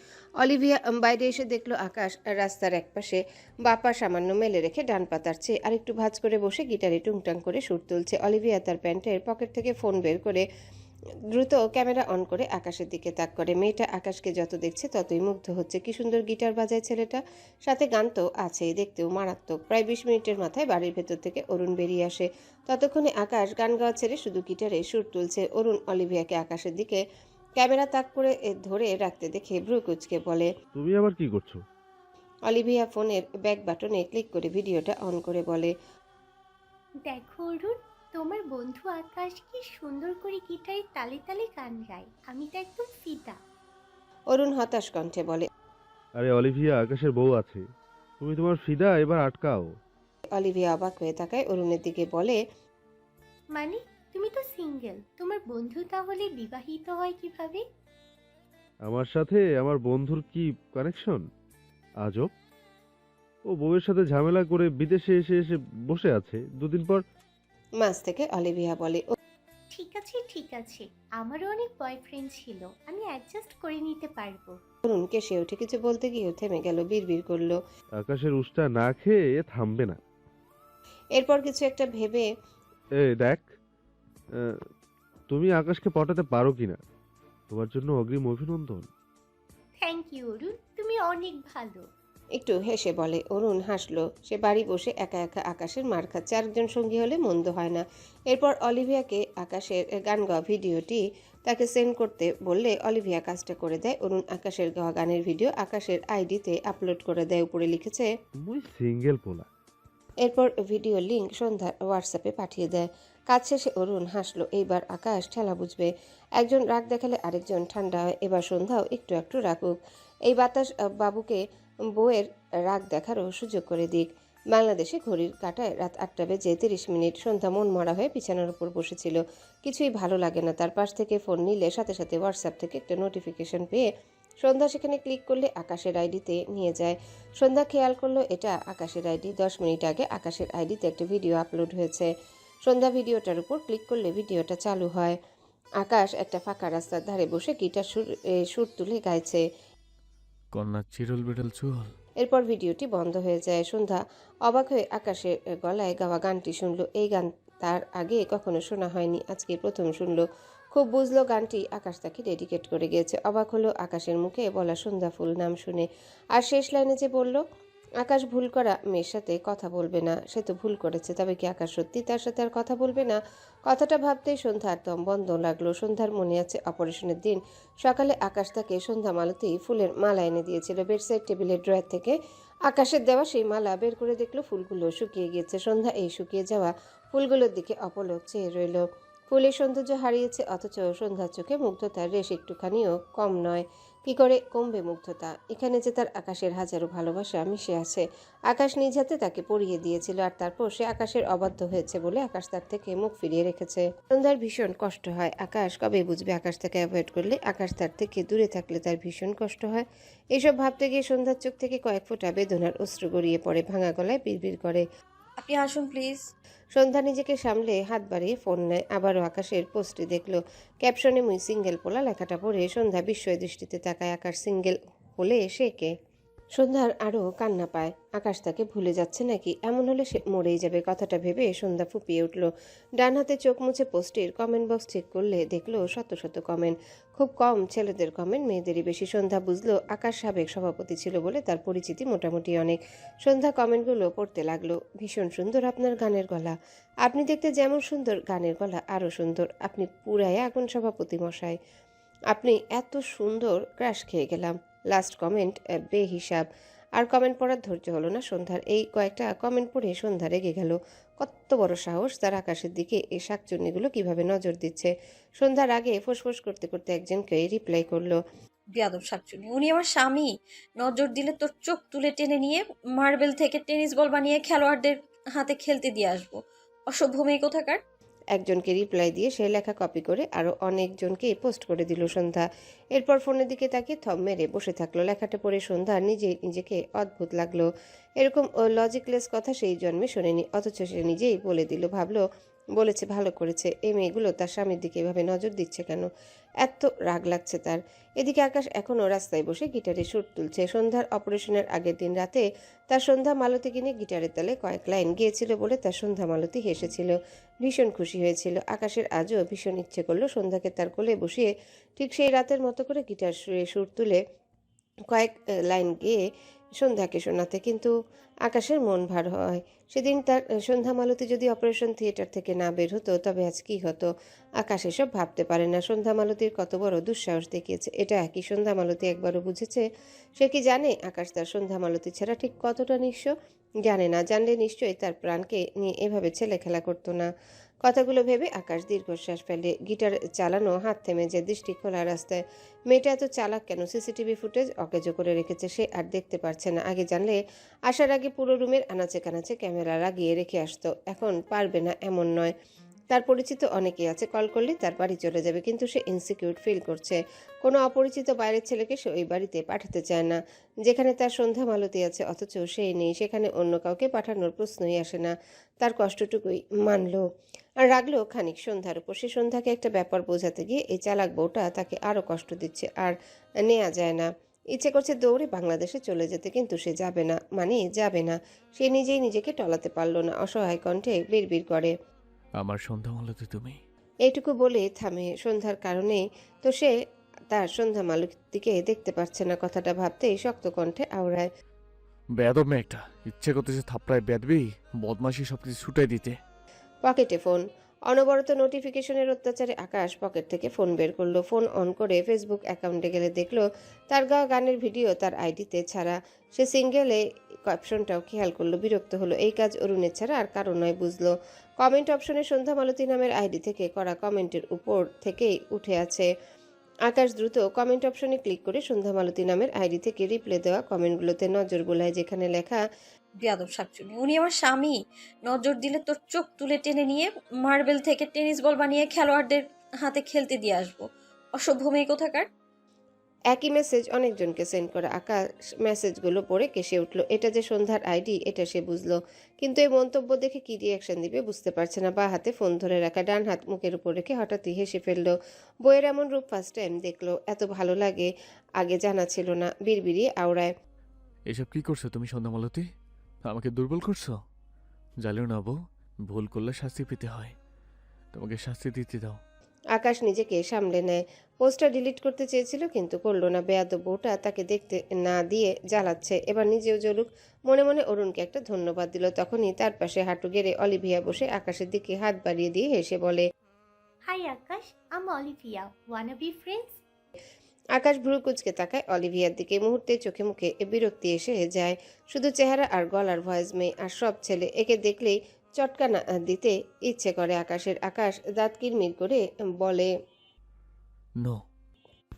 অলিভিয়া বাইরে এসে দেখলো আকাশ রাস্তার একপাশে বাঁ পা সামান্য মেলে রেখে ডান পাতার চেয়ে আরেকটু ভাঁজ করে বসে গিটারে টুংটাং করে সুর তুলছে। অলিভিয়া তার প্যান্টের পকেট থেকে ফোন বের করে দ্রুত ক্যামেরা অন করে আকাশের দিকে তাক করে। মেয়েটা আকাশকে যত দেখছে ততই মুগ্ধ হচ্ছে। কি সুন্দর গিটার বাজায় ছেলেটা, সাথে গান তো আছেই, দেখতেও মারাত্মক। প্রায় 20 মিনিটের মাথায় বাড়ির ভেতর থেকে অরুণ বেরিয়ে আসে। ততক্ষণে আকাশ গান গাওয়া ছেড়ে শুধু গিটারে সুর তুলছে। অরুণ অলিভিয়াকে আকাশের দিকে ক্যামেরা তাক করে ধরে রাখতে দেখে ভ্রু কুচকে বলে। তুমি আবার কি করছো? অলিভিয়া ফোনের ব্যাক বাটনে ক্লিক করে ভিডিওটা অন করে বলে। দেখো অরুণ, তোমার বন্ধু আকাশ কি সুন্দর করে গিটারে তালে তালে গান গায়। আমি তো একদম ফিদা। অরুণ হতাশ কণ্ঠে বলে। আরে অলিভিয়া, আকাশের বউ আছে, তুমি তোমার ফিদা এবার আটকাও। অলিভিয়া অবাক হয়ে তাকায় অরুণের দিকে, বলে। মানে তুমি তো সিঙ্গেল, তোমার বন্ধু তাহলে বিবাহিত হয় কিভাবে? আমার সাথে আমার বন্ধুর কি কানেকশন? আজব। ও বউয়ের সাথে ঝামেলা করে বিদেশে এসে এসে বসে আছে, দুদিন পর। মাঝ থেকে অলিভিয়া বলে। ঠিক আছে, আমারও অনেক বয়ফ্রেন্ড ছিল, আমি অ্যাডজাস্ট করে নিতে পারবো। অরুণ কেসে উঠে কিছু বলতে গিয়েও থেমে গেল, বিড়বিড় করলো। আকাশের উষ্টা না খেয়ে এ থামবে না। এরপর কিছু একটা ভেবে দেখ, তুমি আকাশকে পটাতে পারো কিনা, তোমার জন্য অগ্রিম অভিনন্দন। থ্যাংক ইউ অরুণ, তুমি অনেক ভালো। একটু হেসে বলে। অরুণ হাসলো। সে বাড়ি বসে একা একা আকাশের মার খাচ্ছে, আরেকজন সঙ্গী হলে মন্দ হয় না। এরপর অলিভিয়াকে আকাশের গান গাওয়া ভিডিওটি তাকে সেন্ড করতে বললে অলিভিয়া কাজটা করে দেয়। অরুণ আকাশের গাওয়া গানের ভিডিও আকাশের আইডিতে আপলোড করে দেয়। উপরে লিখেছে, মুই সিঙ্গেল পোলা। এরপর ভিডিও লিংক সন্ধ্যার হোয়াটসঅ্যাপে পাঠিয়ে দেয়। কাজ শেষে অরুণ হাসলো। এইবার আকাশ ঠেলা বুঝবে। একজন রাগ দেখালে আরেকজন ঠান্ডা হয়। এবার সন্ধ্যাও একটু একটু রাখুক। এই বাতাস বাবুকে বউয়ের রাগ দেখারও সুযোগ করে দিক। বাংলাদেশে ঘড়ির কাঁটায় রাত 8:30। সন্ধ্যা মন মরা হয়ে বিছানার উপর বসেছিল। কিছুই ভালো লাগে না তার। পাশ থেকে ফোন নিলে সাথে সাথে হোয়াটসঅ্যাপ থেকে একটা নোটিফিকেশন পেয়ে সন্ধ্যা সেখানে ক্লিক করলে আকাশের আইডিতে নিয়ে যায়। সন্ধ্যা খেয়াল করলো এটা আকাশের আইডি। 10 মিনিট আগে আকাশের আইডিতে একটা ভিডিও আপলোড হয়েছে। সন্ধ্যা ভিডিওটার উপর ক্লিক করলে ভিডিওটা চালু হয়। আকাশ একটা ফাঁকা রাস্তার ধারে বসে গিটার সুর তুলে গাইছে। কন্যার চিরল বিড়াল চুল। এরপর ভিডিওটি বন্ধ হয়ে যায়। সন্ধ্যা অবাক হয়ে আকাশের গলায় গাওয়া গানটি শুনলো। এই গান তার আগে কখনো শোনা হয়নি, আজকে প্রথম শুনলো। খুব বুঝলো গানটি আকাশ তাকে ডেডিকেট করে গিয়েছে। অবাক হলো আকাশের মুখে বলা সন্ধ্যা ফুল নাম শুনে। আর শেষ লাইনে যে বলল আকাশ ভুল করা মেয়ের সাথে কথা বলবে না, সে তো ভুল করেছে, তবে কি আকাশ সত্যি তার সাথে আর কথা বলবে না? কথাটা ভাবতেই সন্ধ্যার দম বন্ধ লাগলো। সন্ধ্যার মনে আছে অপারেশনের দিন সকালে আকাশ তাকে সন্ধ্যা মালতী ফুলের মালা এনে দিয়েছিল। বেডসাইড টেবিলের ড্রয়ার থেকে আকাশের দেওয়া সেই মালা বের করে দেখলো ফুলগুলো শুকিয়ে গিয়েছে। সন্ধ্যা এই শুকিয়ে যাওয়া ফুলগুলোর দিকে অপলক চেয়ে রইল। ফুলের সৌন্দর্য হারিয়েছে, অথচ সন্ধ্যার চোখে মুগ্ধতার রেশ একটুখানিও কম নয়। কি করে কমবে মুগ্ধতা? এখানে যে তার আকাশের হাজারো ভালোবাসা মিশে আছে। আকাশ নিজ হাতে তাকে পরিয়ে দিয়েছিল, আর তারপর সে আকাশের অবাধ্য হয়েছে বলে আকাশ তার থেকে মুখ ফিরিয়ে রেখেছে। সন্ধ্যার ভীষণ কষ্ট হয়। আকাশ কবে বুঝবে আকাশ তাকে অ্যাভয়েড করলে, আকাশ তার থেকে দূরে থাকলে তার ভীষণ কষ্ট হয়। এইসব ভাবতে গিয়ে সন্ধ্যার চোখ থেকে কয়েক ফোঁটা বেদনার অশ্রু গড়িয়ে পড়ে। ভাঙা গলায় বিড়বিড় করে, আপনি আসুন প্লিজ। সন্ধ্যা নিজেকে সামলে হাত বাড়িয়ে ফোন নেয়। আবারও আকাশের পোস্টে দেখলো ক্যাপশনে মুই সিঙ্গেল পোলা লেখাটা পড়ে সন্ধ্যা বিস্ময় দৃষ্টিতে তাকায়। আকাশ সিঙ্গেল হলে সে কে? সন্ধ্যার আরও কান্না পায়। আকাশ তাকে ভুলে যাচ্ছে নাকি, এমন হলে সে মরেই যাবে। কথাটা ভেবে সন্ধ্যা ফুপিয়ে উঠল। ডান হাতে চোখ মুছে পোস্টের কমেন্ট বক্স চেক করলে দেখলো শত শত কমেন্ট। খুব কম ছেলেদের কমেন্ট, মেয়েদেরই বেশি। সন্ধ্যা বুঝলো আকাশ সাবেক সভাপতি ছিল বলে তার পরিচিতি মোটামুটি অনেক। সন্ধ্যা কমেন্টগুলো পড়তে লাগলো। ভীষণ সুন্দর আপনার গানের গলা, আপনি দেখতে যেমন সুন্দর গানের গলা আরও সুন্দর, আপনি পুরাই আগুন সভাপতি মশাই, আপনি এত সুন্দর, ক্রাশ খেয়ে গেলাম। লাস্ট কমেন্ট বেহিসাব। আর কমেন্ট পড়ার ধৈর্য হলো না সন্ধ্যার। এই কয়েকটা কমেন্ট পড়ে সন্ধ্যা রেগে গেল। কত বড় সাহস তার আকাশের দিকে এই শাকচুন্নিগুলো কিভাবে নজর দিচ্ছে। সন্ধ্যার আগে ফোঁসফোঁস করতে করতে একজনকে রিপ্লাই করলো। বেয়াদব শাকচুনি, উনি আমার স্বামী। নজর দিলে তোর চোখ তুলে টেনে নিয়ে মার্বেল থেকে টেনিস বল বানিয়ে খেলোয়াড়দের হাতে খেলতে দিয়ে আসবো। অসভ্য মেয়ে কোথাকার। একজনকে রিপ্লাই দিয়ে সে লেখা কপি করে আরও অনেকজনকে পোস্ট করে দিল সন্ধ্যা। এরপর ফোনের দিকে তাকিয়ে থম মেরে বসে থাকলো। লেখাটা পড়ে সন্ধ্যা নিজেকে অদ্ভুত লাগলো। এরকম লজিকলেস কথা সেই জন্মে শোনেনি, অথচ সে নিজেই বলে দিল। ভাবলো বলেছে, ভালো করেছে। এই মেয়েগুলো তার স্বামীর দিকে এভাবে নজর দিচ্ছে কেন, এত রাগ লাগছে তার। এদিকে আকাশ এখনও রাস্তায় বসে গিটারে সুর তুলছে। সন্ধ্যার অপারেশনের আগের দিন রাতে তার সন্ধ্যা মালতীকে নিয়ে গিটারের তালে কয়েক লাইন গিয়েছিল বলে তার সন্ধ্যা মালতী হেসেছিল, ভীষণ খুশি হয়েছিল। আকাশের আজও ভীষণ ইচ্ছে করলো সন্ধ্যাকে তার কোলে বসিয়ে ঠিক সেই রাতের মতো করে গিটার সুর তুলে কয়েক লাইন গেয়ে সন্ধ্যাকে শোনাতে, কিন্তু আকাশের মন ভার হয়। সেদিন তার সন্ধ্যা মালতী যদি অপারেশন থিয়েটার থেকে না বের হতো তবে আজ কী হতো। আকাশ এসব ভাবতে পারে না। সন্ধ্যা মালতীর কত বড় দুঃসাহস দেখিয়েছে, এটা একই সন্ধ্যা মালতী একবারও বুঝেছে? সে কি জানে আকাশ তার সন্ধ্যা মালতী ছাড়া ঠিক কতটা নিঃস্ব? জানে না, জানলে নিশ্চয়ই তার প্রাণকে নিয়ে এভাবে ছেলে খেলা করতো না। কথাগুলো ভেবে আকাশ দীর্ঘশ্বাস ফেলে। গিটার চালানো হাত থেমে যায়। দৃষ্টি খোলা রাস্তায়। মেয়েটা এত চালাক কেন? সিসিটিভি ফুটেজ অকেজো করে রেখেছে, সে আর দেখতে পারছে না। আগে জানলে আসার আগে পুরো রুমের আনাচে কানাচে ক্যামেরা লাগিয়ে রেখে আসতো। এখন পারবে না এমন নয়। তার পরিচিত অনেকেই আছে, কল করলে তার বাড়ি চলে যাবে, কিন্তু সে ইনসিকিউর ফিল করছে। কোনো অপরিচিত বাইরের ছেলেকে সে ওই বাড়িতে পাঠাতে চায় না, যেখানে তার সন্ধ্যা মালতী আছে অথচ সেই নেই। সেখানে অন্য কাউকে পাঠানোর প্রশ্নই আসে না। তার কষ্টটুকুই মানল আর রাগলো খানিক সন্ধ্যার উপর। সে সন্ধ্যাকে একটা ব্যাপার বোঝাতে গিয়ে এই চালাক বউটা তাকে আরও কষ্ট দিচ্ছে, আর নেওয়া যায় না। ইচ্ছে করছে দৌড়ে বাংলাদেশে চলে যেতে, কিন্তু সে যাবে না, মানে যাবে না। সে নিজেই নিজেকে টলাতে পারল না। অসহায় কণ্ঠে বিড়বিড় করে, আমার সন্ধ্যা মালতী তুমি। এইটুকু বলে থামে। সন্ধ্যার কারণে তো সে তার সন্ধ্যা মালতীকে দেখতে পাচ্ছে না। কথাটা ভাবতেই শক্ত কণ্ঠে আওড়ায়, বেয়াদব মেয়ে একটা, ইচ্ছে করতেছে থাপড়ায় বেদবি বদমাশি সব কিছু ছুটাই দিতে। পকেটে ফোন। অনবরত নোটিফিকেশনের অত্যাচারে আকাশ পকেট থেকে ফোন বের করলো। ফোন অন করে ফেসবুক অ্যাকাউন্টে গেলে দেখলো তার গাওয়া গানের ভিডিও তার আইডিতে ছাড়া। সে সিঙ্গেলে ক্যাপশনটাও খেয়াল করলো। বিরক্ত হলো। এই কাজ অরুণের ছাড়া আর কারো নয় বুঝলো। কমেন্ট অপশনে সন্ধ্যা মালতী নামের আইডি থেকে করা কমেন্টের উপর থেকেই উঠে আছে। আকাশ দ্রুত কমেন্ট অপশনে ক্লিক করে সন্ধ্যা মালতী নামের আইডি থেকে রিপ্লে দেওয়া কমেন্টগুলোতে নজর বোলায়, যেখানে লেখা, বেয়াদব শাকচুনি, উনি আমার স্বামী। নজর দিলে তোর চোখ তুলে টেনে নিয়ে মার্বেল থেকে টেনিস বল বানিয়ে খেলোয়াড়দের হাতে খেলতে দিয়ে আসবো। অসভ্য মেয়ে কোথাকার। একই মেসেজ অনেকজনকে সেন্ড করা। আকাশ মেসেজগুলো পড়ে কেসে উঠল। এটা যে সন্ধ্যার আইডি এটা সে বুঝলো, কিন্তু এই মন্তব্য দেখে কি রিয়াকশন দিবে বুঝতে পারছে না। বা হাতে ফোন ধরে রাখা, ডান হাত মুখের উপর রেখে হঠাৎই হেসে ফেলল। বইয়ের এমন রূপ ফার্স্ট টাইম দেখলো। এত ভালো লাগে আগে জানা ছিল না। বিড়বিড়িয়ে আওড়ায়, এসব কি করছো তুমি সন্ধ্যা মালতী? আমাকে দুর্বল করছো? জানিও না বউ, ভুল করলে শাস্তি পেতে হয়, তোমাকে শাস্তি দিতে দাও। আকাশ নিজেকে সামলে নেয়। পোস্টটা ডিলিট করতে চেয়েছিল কিন্তু করলো না। বেয়াদব বউটা তাকে দেখতে না দিয়ে জ্বালাচ্ছে, এবার নিজেও জ্বলুক। মনে মনে অরুণকে একটা ধন্যবাদ দিল। তখনই তার পাশে হাঁটু গেড়ে অলিভিয়া বসে আকাশের দিকে হাত বাড়িয়ে দিয়ে হেসে বলে, hi Akash, I'm Olivia, wanna be friends? Akash ভ্রু কুচকে তাকায় অলিভিয়ার দিকে। মুহূর্তে চোখে মুখে বিরক্তি এসে যায়। শুধু চেহারা আর গলার ভয়েস মেয়ে, আর সব ছেলে। একে দেখলেই চটকানা দিতে ইচ্ছে করে আকাশের। আকাশ দাঁত কিরমির করে বলে, নো।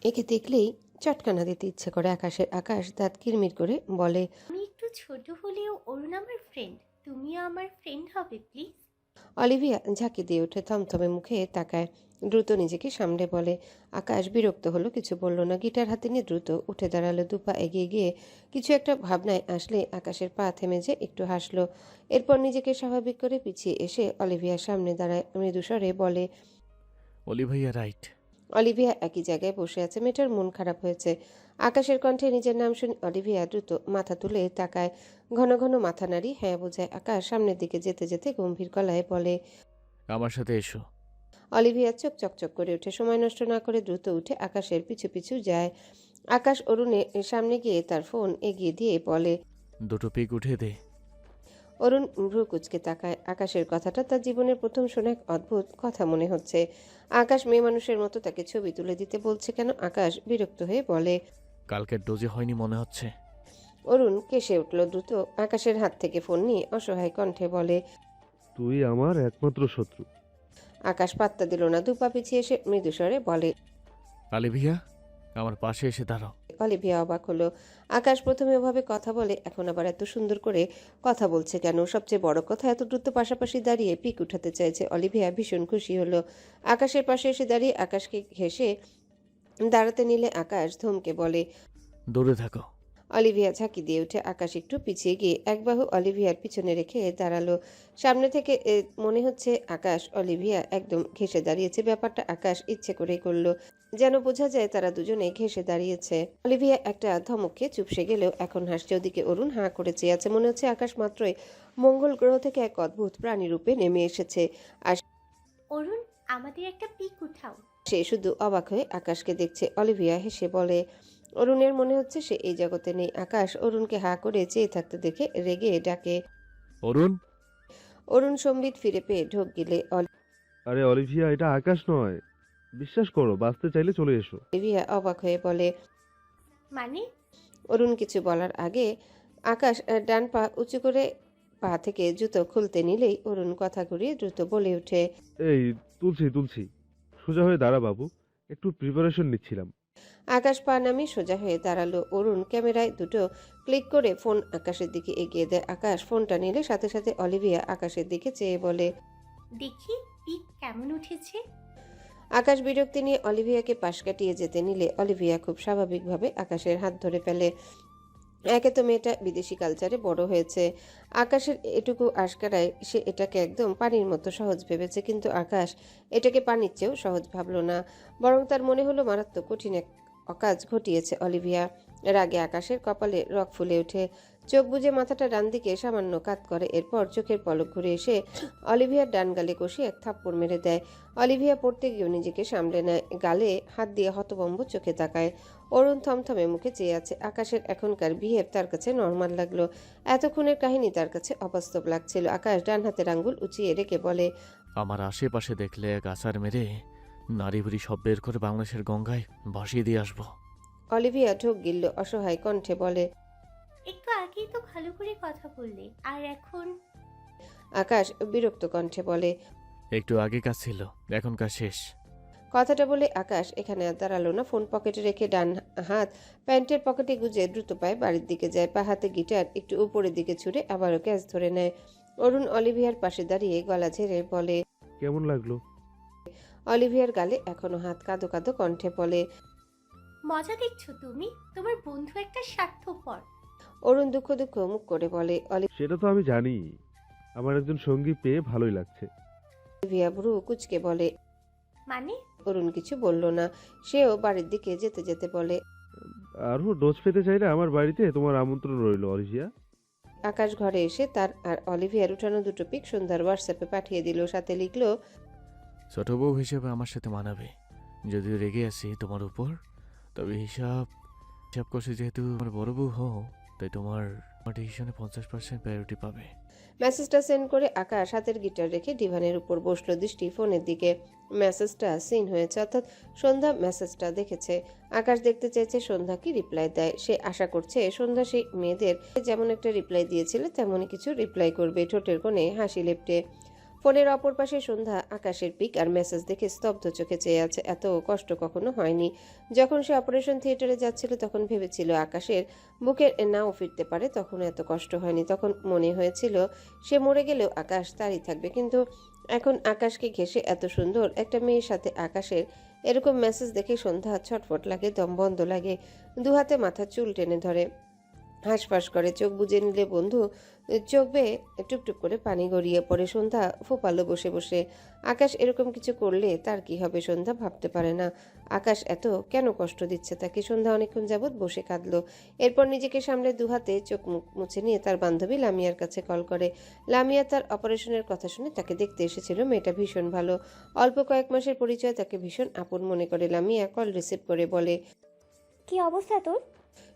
একে দেখলেই চটকানা দিতে ইচ্ছে করে আকাশের। আকাশ দাঁত কিরমির করে বলে, আমি একটু ছোট হলেও অরুণ আমার ফ্রেন্ড, তুমিও আমার ফ্রেন্ড হবে প্লিজ। অলিভিয়া ঝাঁকি দিয়ে উঠে থমথমে মুখে তাকায়। দ্রুত নিজেকে সামলে বলে। আকাশ বিরক্ত হলো, কিছু বলল না। গিটার হাতে নিয়ে দ্রুত উঠে দাঁড়ালো। দুপা এগিয়ে গিয়ে কিছু একটা ভাবনায় আসলে আকাশের পা থেমে যে একটু হাসলো। এরপর নিজেকে স্বাভাবিক করে পিছিয়ে এসে অলিভিয়ার সামনে দাঁড়ায়। মৃদু স্বরে বলে, অলি ভাইয়া রাইট। অলিভিয়া একই জায়গায় বসে আছে। মেয়েটার মন খারাপ হয়েছে। আকাশের কণ্ঠে নিজের নাম শুনে অলিভিয়া দ্রুত মাথা তুলে তাকায়। ঘন ঘন মাথা নাড়ি হ্যাঁ বোঝায়। আকাশ সামনের দিকে যেতে যেতে গম্ভীর গলায় বলে, আমার সাথে এসো। অলিভিয়া চোখ চকচক করে ওঠে। সময় নষ্ট না করে দ্রুত উঠে আকাশের পিছু পিছু যায়। আকাশ অরুণের সামনে গিয়ে তার ফোন এগিয়ে দিয়ে বলে, দুটো পিক উঠিয়ে দে। অরুণ ভ্রু কুচকে তাকায়। আকাশের কথাটা তার জীবনের প্রথম শোনা এক অদ্ভুত কথা মনে হচ্ছে। আকাশ মেয়ে মানুষের মতো তাকে ছবি তুলে দিতে বলছে কেন? আকাশ বিরক্ত হয়ে বলে। কালকের ডোজে হয়নি মনে হচ্ছে। অরুণ কেসে উঠল দ্রুত। আকাশের হাত থেকে ফোন নিয়ে অসহায় কণ্ঠে বলে, তুই আমার একমাত্র শত্রু। আকাশ পাত্তা দিল না। দুপা পিছিয়ে এসে মৃদুস্বরে বলে, আলিভিয়া, আমার পাশে এসে দাঁড়াও। অলিভিয়া অবাক হলো। আকাশ প্রথমে ওভাবে কথা বলে, এখন আবার এত সুন্দর করে কথা বলছে কেন? সবচেয়ে বড় কথা, এত দ্রুত পাশাপাশি দাঁড়িয়ে পিক উঠাতে চাইছে। অলিভিয়া ভীষণ খুশি হলো। আকাশের পাশে এসে দাঁড়িয়ে আকাশকে ঘেঁষে দাঁড়াতে নিলে আকাশ ধমকে বলে। দূরে থাকো। অলিভিয়া ঝাঁকি দিয়ে উঠে। আকাশ একটু পিছিয়ে গিয়ে এক বাহু অলিভিয়ার পিছনে রেখে দাঁড়ালো। সামনে থেকে মনে হচ্ছে আকাশ অলিভিয়া একদম ঘেঁষে দাঁড়িয়েছে। ব্যাপারটা আকাশ ইচ্ছে করেই করলো, যেন বোঝা যায় তারা দুজনে ঘেঁষে দাঁড়িয়েছে। অলিভিয়া একটা ধমকে চুপসে গেলেও এখন হাসছে। ওদিকে অরুণ হাঁ করে চেয়ে আছে। মনে হচ্ছে আকাশ মাত্রই মঙ্গল গ্রহ থেকে এক অদ্ভুত প্রাণী রূপে নেমে এসেছে। আর অরুণ, আমাদের একটা পিক উঠাও। সে শুধু অবাক হয়ে আকাশকে দেখছে। অলিভিয়া হেসে বলে। অরুণের মনে হচ্ছে সে এই জগতে নেই। আকাশ অরুণকে হাঁ করে চেয়ে থাকতে দেখে রেগে ডাকে। অরুণ। অরুণ সম্বিত ফিরে পেয়ে ঢোক গিলে আরে অলিভিয়া, এটা আকাশ নয়। বিশ্বাস করো, বাঁচতে চাইলে চলে এসো। অলিভিয়া অবাক হয়ে বলে। মানে? অরুণ কিছু বলার আগে আকাশ ডান পা উঁচু করে পা থেকে জুতো খুলতে নিলেই অরুণ কথা ঘুরিয়ে দ্রুত বলে ওঠে। এই, তুলছি। সোজা হয়ে দাঁড়া বাবু, একটু প্রিপারেশন নিচ্ছিলাম। আকাশ পা নামিয়ে সোজা হয়ে দাঁড়ালো। অরুণ ক্যামেরায় দুটো ক্লিক করে ফোন আকাশের দিকে এগিয়ে দেয়। আকাশ ফোনটা নিলে সাথে সাথে অলিভিয়া আকাশের দিকে চেয়ে বলে, দেখি পিক কেমন উঠেছে। আকাশ বিরক্তি নিয়ে অলিভিয়াকে পাশ কাটিয়ে যেতে নিলে অলিভিয়া খুব স্বাভাবিকভাবে আকাশের হাত ধরে ফেলে। একে তো মেয়েটা বিদেশি কালচারে বড় হয়েছে। আকাশের এটুকু আশকারায় সে এটাকে একদম পানির মতো সহজ ভেবেছে, কিন্তু আকাশ এটাকে পানির চেয়েও সহজ ভাবল না। বরং তার মনে হলো মারাত্মক কঠিন এক অকাজ ঘটিয়েছে অলিভিয়া। রাগে আকাশের কপালে রক ফুলে ওঠে। চোখ বুজে মাথাটা ডান দিকে সামান্য কাত করে। এরপর চোখের পলক ঘুরে এসে অলিভিয়ার ডান গালে কষে এক থাপ্পড় মেরে দেয়। অলিভিয়া পড়তে গিয়েও নিজেকে সামলে নেয়। গালে হাত দিয়ে হতভম্ব চোখে তাকায়। অরুণ থমথমে মুখে চেয়ে আছে। আকাশের এখনকার বিহেভ তার কাছে নর্মাল লাগলো। এতক্ষণের কাহিনী তার কাছে অবাস্তব লাগছিল। আকাশ ডান হাতের আঙ্গুল উঁচিয়ে রেখে বলে, আমার আশেপাশে দেখলে এক আছাড় মেরে নারী বুড়ি সব বের করে বাংলাদেশের গঙ্গায় ভাসিয়ে দিয়ে আসবো। অলিভিয়া ঢোক গিলল অসহায় কণ্ঠে বলে। একটু আগেই তো ভালো করে কথা বললে, আর এখন? আকাশ বিরক্ত কণ্ঠে বলে। একটু আগে কাজ ছিল, এখন কাজ শেষ। কথাটা বলে আকাশ এখানে আর দাঁড়ালো না। ফোন পকেটে রেখে ডান হাত প্যান্টের পকেটে গুজে দ্রুত পায়ে বাড়ির দিকে যায়। পা হাতে গিটার একটু উপরের দিকে ছুড়ে আবারও ক্যাচ ধরে নেয়। অরুণ অলিভিয়ার পাশে দাঁড়িয়ে গলা ঝেড়ে বলে। কেমন লাগলো? অলিভিয়ার গালে এখনো হাত কাঁদো কাঁদো কণ্ঠে বলে। মজা দেখছো তুমি? তোমার বন্ধু একটা স্বার্থপর। অরুণ দুঃখ দুঃখ মুখ করে বলে। সেটা তো আমি জানি। আমার একজন সঙ্গী পেয়ে ভালোই লাগছে। অলিভিয়া ভ্রু কুচকে বলে। মানে? অরুণ কিছু বলল না। সেও বাড়ির দিকে যেতে যেতে বলে। আরও ডোজ পেতে চাইলে আমার বাড়িতে তোমার আমন্ত্রণ রইল অলিভিয়া। আকাশ ঘরে এসে তার আর অলিভিয়ার উঠানো দুটো পিক সন্ধ্যার হোয়াটসঅ্যাপে পাঠিয়ে দিল। সাথে লিখলো, ছোট বউ হিসেবে আমার সাথে মানাবে। যদিও রেগে আছি তোমার উপর, তবে হিসাব করছি যেহেতু আমার বড় বউ হও, তাই তোমার ডিসিশনে 50% প্রায়োরিটি পাবে। মেসেজটা সেন্ড করে আকাশ হাতের গিটার রেখে ডিভানের উপর বসলো। দৃষ্টি ফোনের দিকে। মেসেজটা সিন হয়েছে, অর্থাৎ সন্ধ্যা মেসেজটা দেখেছে। আকাশ দেখতে চাইছে সন্ধ্যা কি রিপ্লাই দেয়। সে আশা করছে সন্ধ্যা সেই মেয়েদের যেমন একটা রিপ্লাই দিয়েছিল তেমনই কিছু রিপ্লাই করবে, ঠোঁটের কোণে হাসি লেপটে। ফোনের অপর পাশে সন্ধ্যা আকাশের পিক আর মেসেজ দেখে স্তব্ধ চোখে চেয়ে আছে। এত কষ্ট কখনো হয়নি। যখন সে অপারেশন থিয়েটারে যাচ্ছিল তখন ভেবেছিল আকাশের বুকের নাও ফিরতে পারে, তখন এত কষ্ট হয়নি। তখন মনে হয়েছিল সে মরে গেলেও আকাশ তারই থাকবে। কিন্তু এখন আকাশকে ঘেঁষে এত সুন্দর একটা মেয়ের সাথে আকাশের এরকম মেসেজ দেখে সন্ধ্যা ছটফট লাগে, দম বন্ধ লাগে, দুহাতে মাথার চুল টেনে ধরে। হাঁসফাঁস করে, চোখ বুজে নিলে বন্ধু চোখ বেয়ে টুপটুপ করে পানি গড়িয়ে পড়ে। সন্ধ্যা ফোপালো বসে বসে। আকাশ এরকম কিছু করলে তার কি হবে সন্ধ্যা ভাবতে পারে না। আকাশ এত কেন কষ্ট দিচ্ছে তাকে। সন্ধ্যা অনেকক্ষণ যাবৎ বসে কাঁদলো। এরপর নিজেকে সামলে দুহাতে চোখ মুখ মুছে নিয়ে তার বান্ধবী লামিয়ার কাছে কল করে। লামিয়া তার অপারেশনের কথা শুনে তাকে দেখতে এসেছিল। মেয়েটা ভীষণ ভালো, অল্প কয়েক মাসের পরিচয় তাকে ভীষণ আপন মনে করে। লামিয়া কল রিসিভ করে বলে, কি অবস্থা তোর?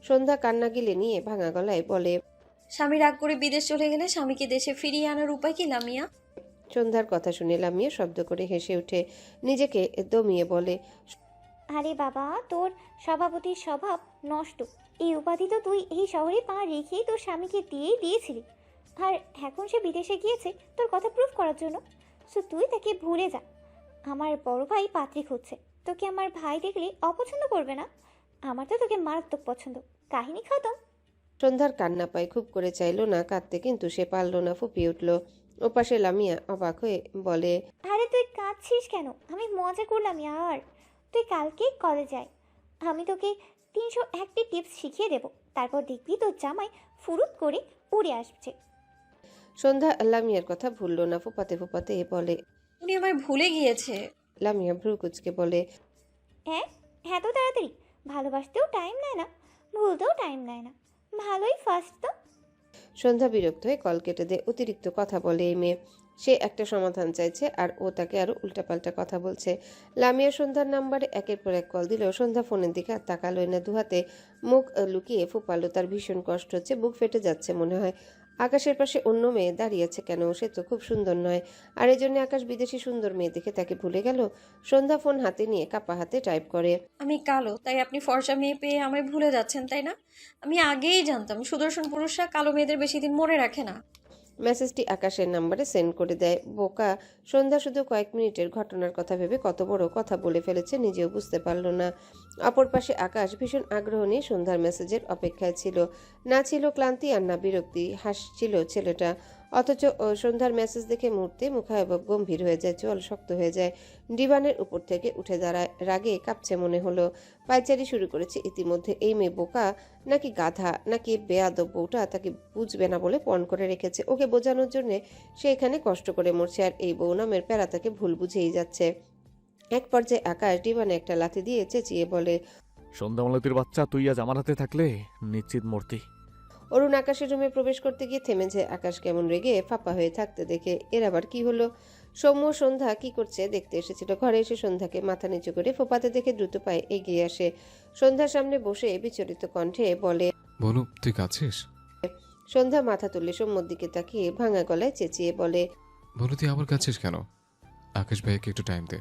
সন্ধ্যা কান্না গিলে নিয়ে ভাঙা গলায় বলে, স্বামী রাগ করে বিদেশ চলে গেলে স্বামীকে দেশে ফিরিয়ে আনার উপায় কি লামিয়া? সন্ধ্যার কথা শুনে লামিয়া শব্দ করে হেসে উঠে নিজেকে দমিয়ে বলে, আরে বাবা, তোর সভাপতির স্বভাব নষ্ট। এই উপাধি তো তুই এই শহরে পা রেখেই তোর স্বামীকে দিয়েছিলি। আর এখন সে বিদেশে গিয়েছে তোর কথা প্রুফ করার জন্য। সো তুই তাকে ভুলে যা। আমার বড় ভাই পাত্রী খুঁজছে। তোকে আমার ভাই দেখলে অপছন্দ করবে না। আমার তো তোকে মারাত্মক পছন্দ। কাহিনী খতম। সন্ধ্যার কান্না পায়। খুব করে চাইলো না কাঁদতে, কিন্তু সে পারল না, ফুপিয়ে উঠল। ওপাশে লামিয়া অবাক হয়ে বলে, আরে তুই কাঁদছিস কেন? আমি মজা করলাম আর তুই কালকে কলেজে আয়। আমি তোকে 301টি টিপস শিখিয়ে দেব। তারপর দেখবি তোর জামাই ফুরুত করে উড়ে আসছে। সন্ধ্যা লামিয়ার কথা ভুলল না, ফোপাতে ফোপাতে বলে। উনি আমায় ভুলে গিয়েছে। লামিয়া ভ্রু কুচকে বলে, হ্যাঁ, এত তাড়াতাড়ি? ভালোবাসতেও টাইম নেয় না, ভুলতেও টাইম নেয় না। ভালোই ফার্স্ট তো। সন্ধ্যা বিরক্ত হয়ে কল কেটে দেয়। অতিরিক্ত কথা বলে এই মেয়ে। সে একটা সমাধান চাইছে আর ও তাকে আরো উল্টাপাল্টা কথা বলছে। লামিয়া সন্ধ্যার নাম্বারে একের পর এক কল দিল। সন্ধ্যা ফোনের দিকে আর তাকালোই না। দুহাতে মুখ লুকিয়ে ফোপালো। তার ভীষণ কষ্ট হচ্ছে, বুক ফেটে যাচ্ছে মনে হয়। আকাশের পাশে অন্য মেয়ে দাঁড়িয়ে আছে কেন? সে তো খুব সুন্দর নয়। আর এই জন্য আকাশ বিদেশি সুন্দর মেয়ে দেখে তাকে ভুলে গেল। সন্ধ্যা ফোন হাতে নিয়ে কাপা হাতে টাইপ করে, আমি কালো, তাই আপনি ফর্সা মেয়ে পেয়ে আমায় ভুলে যাচ্ছেন, তাই না? আমি আগেই জানতাম সুদর্শন পুরুষরা কালো মেয়েদের বেশি দিন মনে রাখে না। মেসেজটি আকাশের নাম্বারে সেন্ড করে দেয়। বোকা সন্ধ্যা শুধু কয়েক মিনিটের ঘটনার কথা ভেবে কত বড় কথা বলে ফেলেছে নিজেও বুঝতে পারল না। অপর পাশে আকাশ ভীষণ আগ্রহ নিয়ে সন্ধ্যার মেসেজের অপেক্ষায় ছিল। না ছিল ক্লান্তি আর না বিরক্তি, হাসছিল ছেলেটা। অথচ সন্ধ্যার মেসেজ দেখে মুহূর্তে মুখায়ব গম্ভীর হয়ে যায়, চল শক্ত হয়ে যায়। ডিভানের উপর থেকে উঠে দাঁড়ায়, রাগে কাঁপছে মনে হলো। পায়চারি শুরু করেছে ইতিমধ্যে। এই মেয়ে বোকা নাকি গাধা নাকি বেয়াদব বউটা তাকে বুঝবে না বলে পণ করে রেখেছে। ওকে বোঝানোর জন্যে সে এখানে কষ্ট করে মরছে, আর এই বউ নামের প্যারা তাকে ভুল বুঝেই যাচ্ছে। এক পর্যায়ে আকাশ ডিভানে একটা লাথি দিয়ে চেঁচিয়ে বলে, সন্ধ্যামালতির বাচ্চা, তুই আজ আমার হাতে থাকলে নিশ্চিত মূর্তি। অরুণ আকাশের রুমে প্রবেশ করতে গিয়ে থেমেছে। আকাশ কেমন রেগে ফাঁপা হয়ে থাকতে দেখে এর আবার কি হলো। সৌম্য সন্ধ্যা কি করছে দেখতে এসেছিল। ঘরে এসে সন্ধ্যাকে মাথা নিচু করে ফোপাতে দেখে দ্রুত পায়ে এগিয়ে আসে। সন্ধ্যার সামনে বসে বিচলিত কণ্ঠে বলে, বনু তুই কাঁদছিস? সন্ধ্যা মাথা তুলে সৌম্যর দিকে তাকিয়ে ভাঙা গলায় চেঁচিয়ে বলে, বনু তুই আবার কাঁদছিস কেন? আকাশ ভাইয়াকে একটু টাইম দে।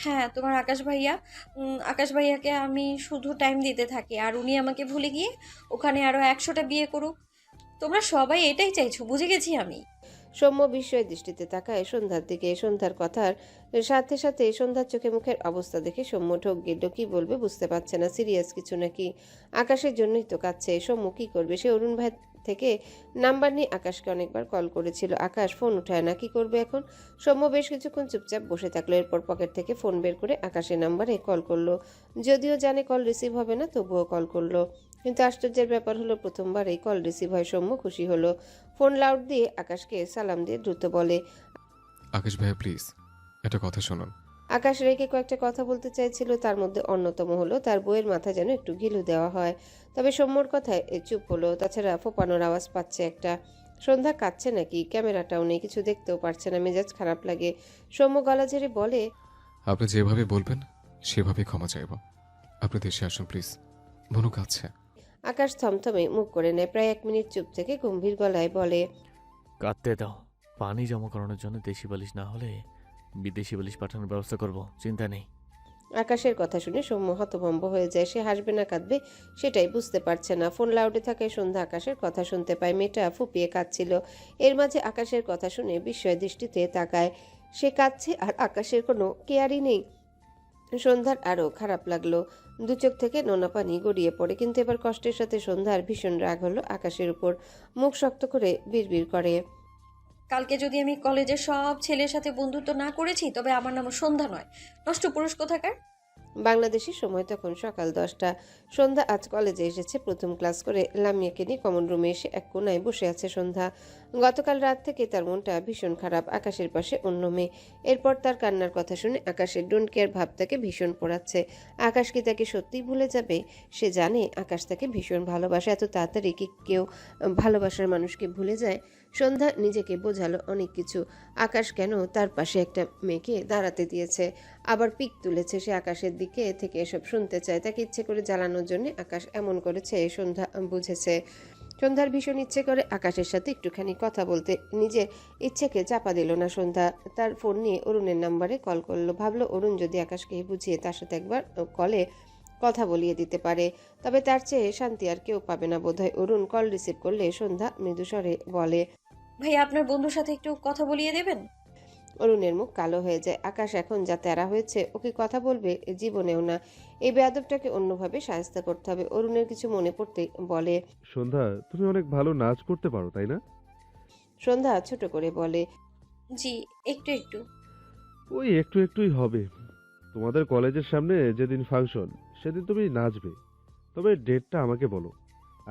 হ্যাঁ, তোমার আকাশ ভাইয়াকে আমি শুধু টাইম দিতে থাকি, আর উনি আমাকে ভুলে গিয়ে ওখানে আরো 100টা বিয়ে করুক। তোমরা সবাই এটাই চাইছো, বুঝে গেছি আমি। সৌম্য বিস্ময় দৃষ্টিতে তাকায় সন্ধ্যার দিকে। সন্ধ্যার কথার সাথে সাথে সন্ধ্যার চোখে মুখের অবস্থা দেখে সৌম্য ঢোক গিলল। কি বলবে বুঝতে পারছে না। সিরিয়াস কিছু নাকি? আকাশের জন্যই তো কাঁদছে। সৌম্য কি করবে? সে অরুণ ভাই থেকে নাম্বার নিয়ে আকাশকে অনেকবার কল করেছিল। আকাশ ফোন উঠায় না। কি করবে এখন? সৌম্য বেশ কিছুক্ষণ চুপচাপ বসে থাকলো। এরপর পকেট থেকে ফোন বের করে আকাশের নাম্বারে কল করলো। যদিও জানে কল রিসিভ হবে না, তবুও কল করলো। কিন্তু আশ্চর্যের ব্যাপার হলো প্রথমবার এই কল রিসিভ হয়। সৌম্য খুশি হলো। ফোন লাউড দিয়ে আকাশকে সালাম দিয়ে দ্রুত বলে, আকাশ ভাইয়া প্লিজ একটা কথা শুনুন। আকাশ রেখে কয়েকটা কথা বলতে চাইছিল। তার মধ্যে অন্যতম হলো তার বইয়ের মাথা যেন একটু গিলু দেওয়া হয়। তবে সৌম্যর কথায় চুপ হলো। তাছাড়া ফোপানোর আওয়াজ পাচ্ছে একটা। সন্ধ্যা কাঁদছে নাকি? ক্যামেরাটাও নেই, কিছু দেখতেও পারছে না। মেজাজ খারাপ লাগে। সৌম্য গলা ঝেড়ে বলে, আপনি যেভাবে বলবেন সেভাবে ক্ষমা চাইব। আপনি দেশে আসুন প্লিজ, বনু কাঁদছে। আকাশ থমথমে মুখ করে নেয়। প্রায় 1 মিনিট চুপ থেকে গম্ভীর গলায় বলে, কাঁদতে দাও। পানি জমা করানোর জন্য দেশি বালিশ না হলে বিদেশি বালিশ পাঠানোর ব্যবস্থা করব, চিন্তা নেই। আকাশের কথা শুনে সৌম্য হতভম্ব হয়ে যায়। সে হাসবে না কাঁদবে সেটাই বুঝতে পারছে না। ফোন লাউডে থাকায় সন্ধ্যা আকাশের কথা শুনতে পায়। মেয়েটা ফুপিয়ে কাঁদছিল। এর মাঝে আকাশের কথা শুনে বিস্ময় দৃষ্টিতে তাকায়। সে কাঁদছে আর আকাশের কোনো কেয়ারই নেই। সন্ধ্যার আরও খারাপ লাগলো। দু চোখ থেকে নোনা পানি গড়িয়ে পড়ে। কিন্তু এবার কষ্টের সাথে সন্ধ্যার ভীষণ রাগ হলো আকাশের উপর। মুখ শক্ত করে বিড়বিড় করে, কালকে যদি আমি কলেজের সব ছেলের সাথে বন্ধুত্ব না করেছি, তবে আমার নাম সন্ধ্যা নয়, নষ্ট পুরুষ কোথাকার। বাংলাদেশি সময় তখন সকাল 10টা। সন্ধ্যা আজ কলেজে এসেছে প্রথম ক্লাস করে। লামিয়াকে নিয়ে কমন রুমে এসে এক কোনায় বসে আছে সন্ধ্যা। গতকাল রাত থেকে তার মনটা ভীষণ খারাপ। আকাশের পাশে অন্য মেয়ে। এরপর তার কান্নার কথা শুনে আকাশের ডোন্ট কেয়ার ভাব তাকে ভীষণ পোড়াচ্ছে। আকাশ কি তাকে সত্যিই ভুলে যাবে? সে জানে আকাশ তাকে ভীষণ ভালোবাসে। এত তাড়াতাড়ি কি কেউ ভালোবাসার মানুষকে ভুলে যায়? সন্ধ্যা নিজেকে বোঝালো অনেক কিছু। আকাশ কেন তার পাশে একটা মেয়েকে দাঁড়াতে দিয়েছে, আবার পিক তুলেছে। সে আকাশের দিকে থেকে এসব শুনতে চায়। তাকে ইচ্ছে করে জ্বালানোর জন্য আকাশ এমন করেছে সন্ধ্যা বুঝেছে। সন্ধ্যার ভীষণ ইচ্ছে করে আকাশের সাথে একটুখানি কথা বলতে। নিজের ইচ্ছেকে চাপা দিল না সন্ধ্যা। তার ফোন নিয়ে অরুণের নাম্বারে কল করলো। ভাবলো অরুণ যদি আকাশকে বুঝিয়ে তার সাথে একবার কলে কথা বলিয়ে দিতে পারে, তবে তার চেয়ে শান্তি আর কেউ পাবে না বোধহয়। অরুণ কল রিসিভ করলে সন্ধ্যা মৃদুস্বরে বলে, ভাইয়া আপনার বন্ধুর সাথে একটু কথা বলিয়ে দেবেন? অরুণের মুখ কালো হয়ে যায়। আকাশ এখন যা তেরা হয়েছে, ওকে কথা বলবে জীবনেও না। এই বেয়াদবটাকে অন্যভাবে সাহায্য করতে হবে। অরুণের কিছু মনে পড়তে বলে, সন্ধ্যা, তুমি অনেক ভালো নাচ করতে পারো তাই না? সন্ধ্যা ছোট করে বলে, জি, একটু একটু। ওই একটু একটুই হবে। তোমাদের কলেজের সামনে যেদিন ফাংশন সেদিন তুমি নাচবে, তবে ডেটটা আমাকে বলো।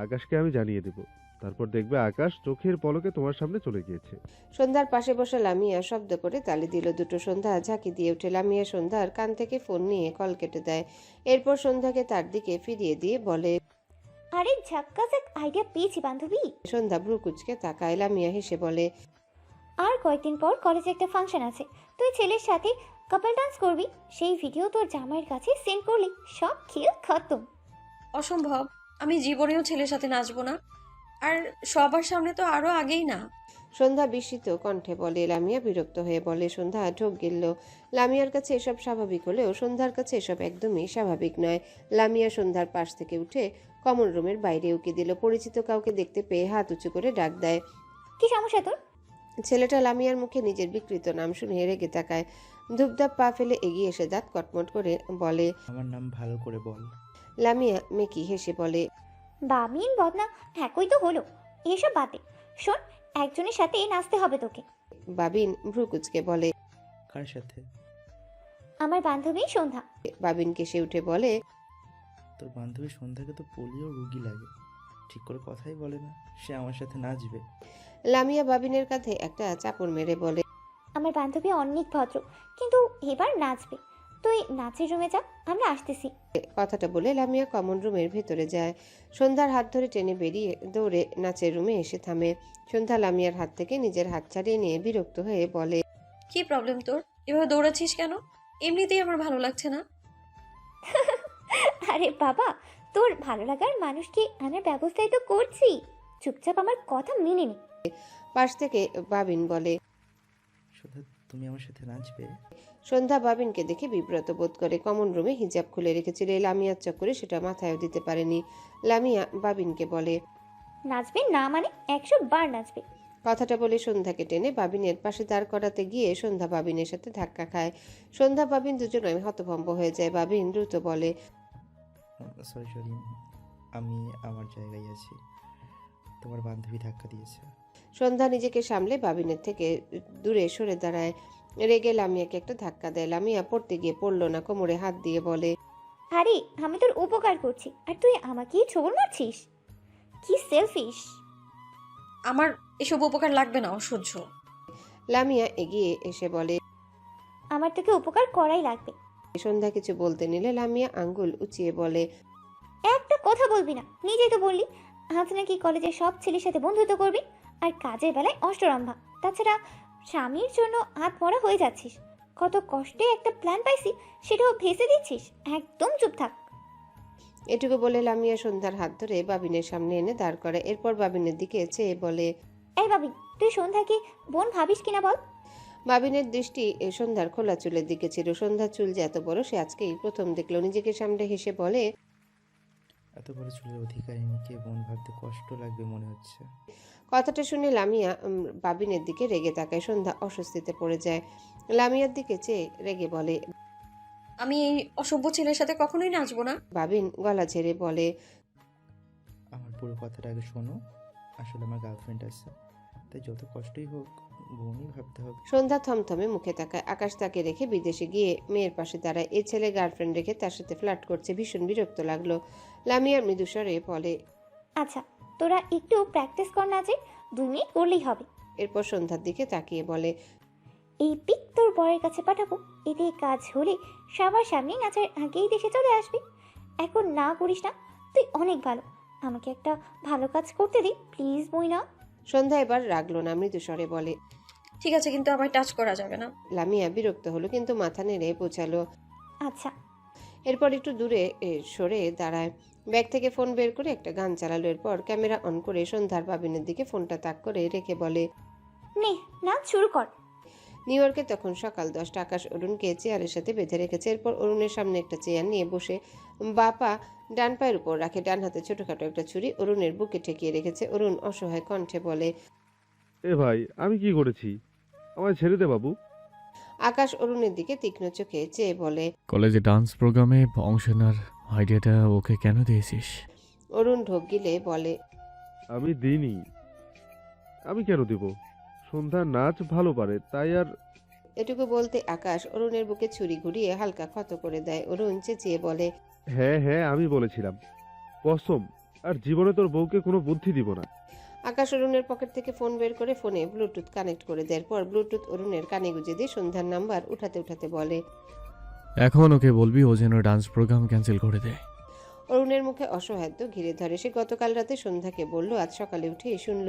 আকাশকে আমি জানিয়ে দেব। তারপর দেখবে আকাশ চোখের পলকে তোমার সামনে চলে গিয়েছে। সন্ধ্যার পাশে বসা লামিয়া শব্দ করে তালি দিল দুটো। সন্ধ্যা ঝাঁকি দিয়ে উঠে। লামিয়া সন্ধ্যার কান থেকে ফোন নিয়ে কল কেটে দেয়। এরপর সন্ধ্যাকে তার দিকে ফিরিয়ে দিয়ে বলে, আরে ঝাক্কাস এক আইডিয়া পেয়েছি বান্ধবী। সন্ধ্যা ভ্রু কুচকে তাকায়। লামিয়া হেসে বলে, আর কয়েকদিন পর কলেজে একটা ফাংশন আছে, তুই ছেলের সাথে কাপল ডান্স করবি, সেই ভিডিও তোর জামাইয়ের কাছে সেন্ড করলি, সব খেল খতম। অসম্ভব, আমি জীবনেও ছেলের সাথে নাচবো না। আর সবার সামনে তো আরো আগেই না। সন্ধ্যা বিস্মিত কণ্ঠে বলে। লামিয়া বিরক্ত হয়ে বলে। সন্ধ্যা ঢোক গিলল। লামিয়ার কাছে এসব স্বাভাবিক হলেও সন্ধ্যার কাছে এসব একদমই স্বাভাবিক নয়। লামিয়া সন্ধ্যার পাশ থেকে উঠে কমন রুমের বাইরে উকি দিল। পরিচিত কাউকে দেখতে পেয়ে হাত উঁচু করে ডাক দেয়। কি সমস্যা তোর? ছেলেটা লামিয়ার মুখে নিজের বিকৃত নাম শুনে রেগে তাকায়। ধূপধাপ পা ফেলে এগিয়ে এসে দাঁত কটমট করে বলে, আমার নাম ভালো করে বল। লামিয়া মেকি হেসে বলে, বামিন বদনা একই তো হলো, এসব বাদে। শোন, একজনের সাথে নাচতে হবে তোকে। বাবিন ভ্রু কুচকে বলে। কার সাথে? আমার বান্ধবী সন্ধ্যা। বাবিন কেসে উঠে বলে, তোর বান্ধবী সন্ধ্যাকে তো পোলিও রুগী লাগে, ঠিক করে কথাই বলে না, সে আমার সাথে নাচবে। লামিয়া বাবিনের কাঁধে একটা চাপড় মেরে বলে, আমার বান্ধবী অনেক ভদ্র, কিন্তু এবার নাচবে। তুই নাচের রুমে যা, আমরা আসতেছি। কথাটা বলে লামিয়া কমন রুমের ভেতরে যায়। সন্ধ্যার হাত ধরে টেনে বেরিয়ে দৌড়ে নাচের রুমে এসে থামে। সন্ধ্যা লামিয়ার হাত থেকে নিজের হাত ছাড়িয়ে নিয়ে বিরক্ত হয়ে বলে, কি প্রবলেম তোর? এভাবে দৌড়াচ্ছিস কেন? এমনিতেই আমার ভালো লাগছে না। আরে বাবা, তোর ভালো লাগার মানুষকে আনার ব্যবস্থাই তো করছি, চুপচাপ আমার কথা মেনে নে। পাশ থেকে বাবিন বলে। সন্ধ্যা, তুমি আমার সাথে নাচবে? সন্ধ্যা বাবিনকে দেখে বিব্রত বোধ করে। কমন রুমে হিজাব খুলে রেখেছিল। এই লামিয়ার চক্করে সেটা মাথায়ও দিতে পারেনি। লামিয়া বাবিনকে বলে, নাচবে না মানে 100 বার নাচবে। কথাটা বলে সন্ধ্যাকে টেনে বাবিনের পাশে দাঁড় করাতে গিয়ে সন্ধ্যা বাবিনের সাথে ধাক্কা খায়। সন্ধ্যা বাবিন দুজনে হতভম্ব হয়ে যায়। বাবিন দ্রুত বলে, সরি সরি, আমি আমার জায়গায় আছি, তোমার বান্ধবী ধাক্কা দিয়েছে। সন্ধ্যা নিজেকে সামলে বাবিনের থেকে দূরে সরে দাঁড়ায়। রেগে লামিয়াকে একটা ধাক্কা দেয়। লামিয়া পড়তে গিয়ে পড়ল না, কোমরে হাত দিয়ে বলে, আরে আমি তোর উপকার করছি আর তুই আমাকেই ছোবল মারছিস, কি সেলফিশ। আমার এসব উপকার লাগবে না, অসহ্য। লামিয়া এগিয়ে এসে বলে। আমার তোকে উপকার করাই লাগবে। সন্ধ্যা কিছু বলতে নিলে লামিয়া আঙ্গুল উঁচিয়ে বলে, একটা কথা বলবি না, নিজেই তো বললি আজ নাকি কলেজের সব ছেলের সাথে বন্ধুত্ব করবি, আর কাজের বেলায় অষ্টরম্ভা। তাছাড়া স্বামীর জন্য আত্মরা হয়ে যাচ্ছিস, কত কষ্টে একটা প্ল্যান পাইছি সেটাও ভেসে দিচ্ছিস। একদম চুপ থাক। এটুকু বলে লামিয়া সন্ধ্যার হাত ধরে বাবিনের সামনে এনে দাঁড় করে। এরপর বাবিনের দিকে চেয়ে বলে, এই ভাবি, তুই সন্ধ্যাকে বোন ভাবিস কিনা বল। বাবিনের দৃষ্টি সন্ধ্যার খোলা চুলের দিকে ছিল। সন্ধ্যার চুল যে এত বড় সে আজকেই প্রথম দেখলো। নিজেকে সামনে হেসে বলে, এত বড় চুলের অধিকারিণীকে বোন ভাবতে কষ্ট লাগবে মনে হচ্ছে। কথাটা শুনে লামিয়া বাবিনের দিকে রেগে তাকায়। সন্ধ্যা অস্বস্তিতে পড়ে যায়। লামিয়ার দিকে চেয়ে রেগে বলে, আমি এই অসভ্য ছেলের সাথে কখনোই নাচবো না। বাবিন গলা ঝেড়ে বলে, আমার পুরো কথাটা আগে শোনো। আসলে আমার গার্লফ্রেন্ড আছে, তাই যত কষ্টই হোক বোনই ভাবতে হবে। সন্ধ্যা থমথমে মুখে তাকায়। আকাশ তাকে রেখে বিদেশে গিয়ে মেয়ের পাশে দাঁড়ায়। এই ছেলে গার্লফ্রেন্ড রেখে তার সাথে ফ্লার্ট করছে, ভীষণ বিরক্ত লাগলো। লামিয়া মৃদুস্বরে বলে, আচ্ছা, তোরা একটু প্র্যাকটিস কর না, যে 2 মিনিট করলেই হবে। এরপর সন্ধ্যার দিকে তাকিয়ে বলে, এই পিক তোর বরের কাছে পাঠাবো, এতে কাজ হলে সবার সামনে নাচার আগেই দেশে চলে আসবি। এখন না করিস না, তুই অনেক ভালো। আমাকে একটা ভালো কাজ করতে দি প্লিজ, বইনা। সন্ধ্যা এবার রাগলো না, মৃদুস্বরে বলে। ঠিক আছে, কিন্তু আমায় টাচ করা যাবে না। লামিয়া বিরক্ত হলো, কিন্তু মাথা নেড়ে বোঝালো। আচ্ছা। এরপর একটু দূরে সরে দাঁড়ায়। ব্যাগ থেকে ফোন বের করে একটা গান চালালো। এরপর ক্যামেরা অন করে সন্ধ্যার বাবিনের দিকে ফোনটা তাক করে রেখে বলে, নে, নাচ শুরু কর। নিউ ইয়র্কে তখন সকাল 10টা। আকাশ অরুণকে চেয়ারের সাথে বেঁধে রেখেছে। এরপর অরুণের সামনে একটা চেয়ার নিয়ে বসে বাপা ডান পায়ের উপর রাখে, ডান হাতে ছোটখাটো একটা ছুরি অরুণের বুকে ঠেকিয়ে রেখেছে। অরুণ অসহায় কণ্ঠে বলে, এ ভাই, আমি কি করেছি? আমায় ছেড়ে দে বাবু। আকাশ অরুণের দিকে তীক্ষ্ণ চোখে চেয়ে বলে, কলেজে ডান্স প্রোগ্রামে অংশ নেওয়ার আইডিয়াটা ওকে কেন দিয়েছিস? অরুণ ঢোক গিলে বলে, আমি দিইনি। আমি কেন দেব? সন্ধ্যা নাচ ভালো পারে, তাই আর। এটুকু বলতে আকাশ অরুণের বুকে ছুরি ঘুরিয়ে হালকা ক্ষত করে দেয়। অরুণ চেঁচিয়ে বলে, হ্যাঁ হ্যাঁ, আমি বলেছিলাম। কসম, আর জীবনে তোর বউকে কোনো বুদ্ধি দিব না। আকাশ অরুণের পকেট থেকে ফোন বের করে ফোনে ব্লুটুথ কানেক্ট করে দেয়। পর ব্লুটুথ অরুণের কানে গুঁজে দিয়ে সন্ধ্যার নাম্বার উঠাতে উঠাতে বলে, এখন ওকে বলবি ও যেন ডান্স প্রোগ্রাম ক্যান্সেল করে দেয়। অরুণের মুখে অসহায়ত্ব ঘিরে ধরে। সে গতকাল রাতে সন্ধ্যাকে বলল, আজ সকালে উঠেই শুনল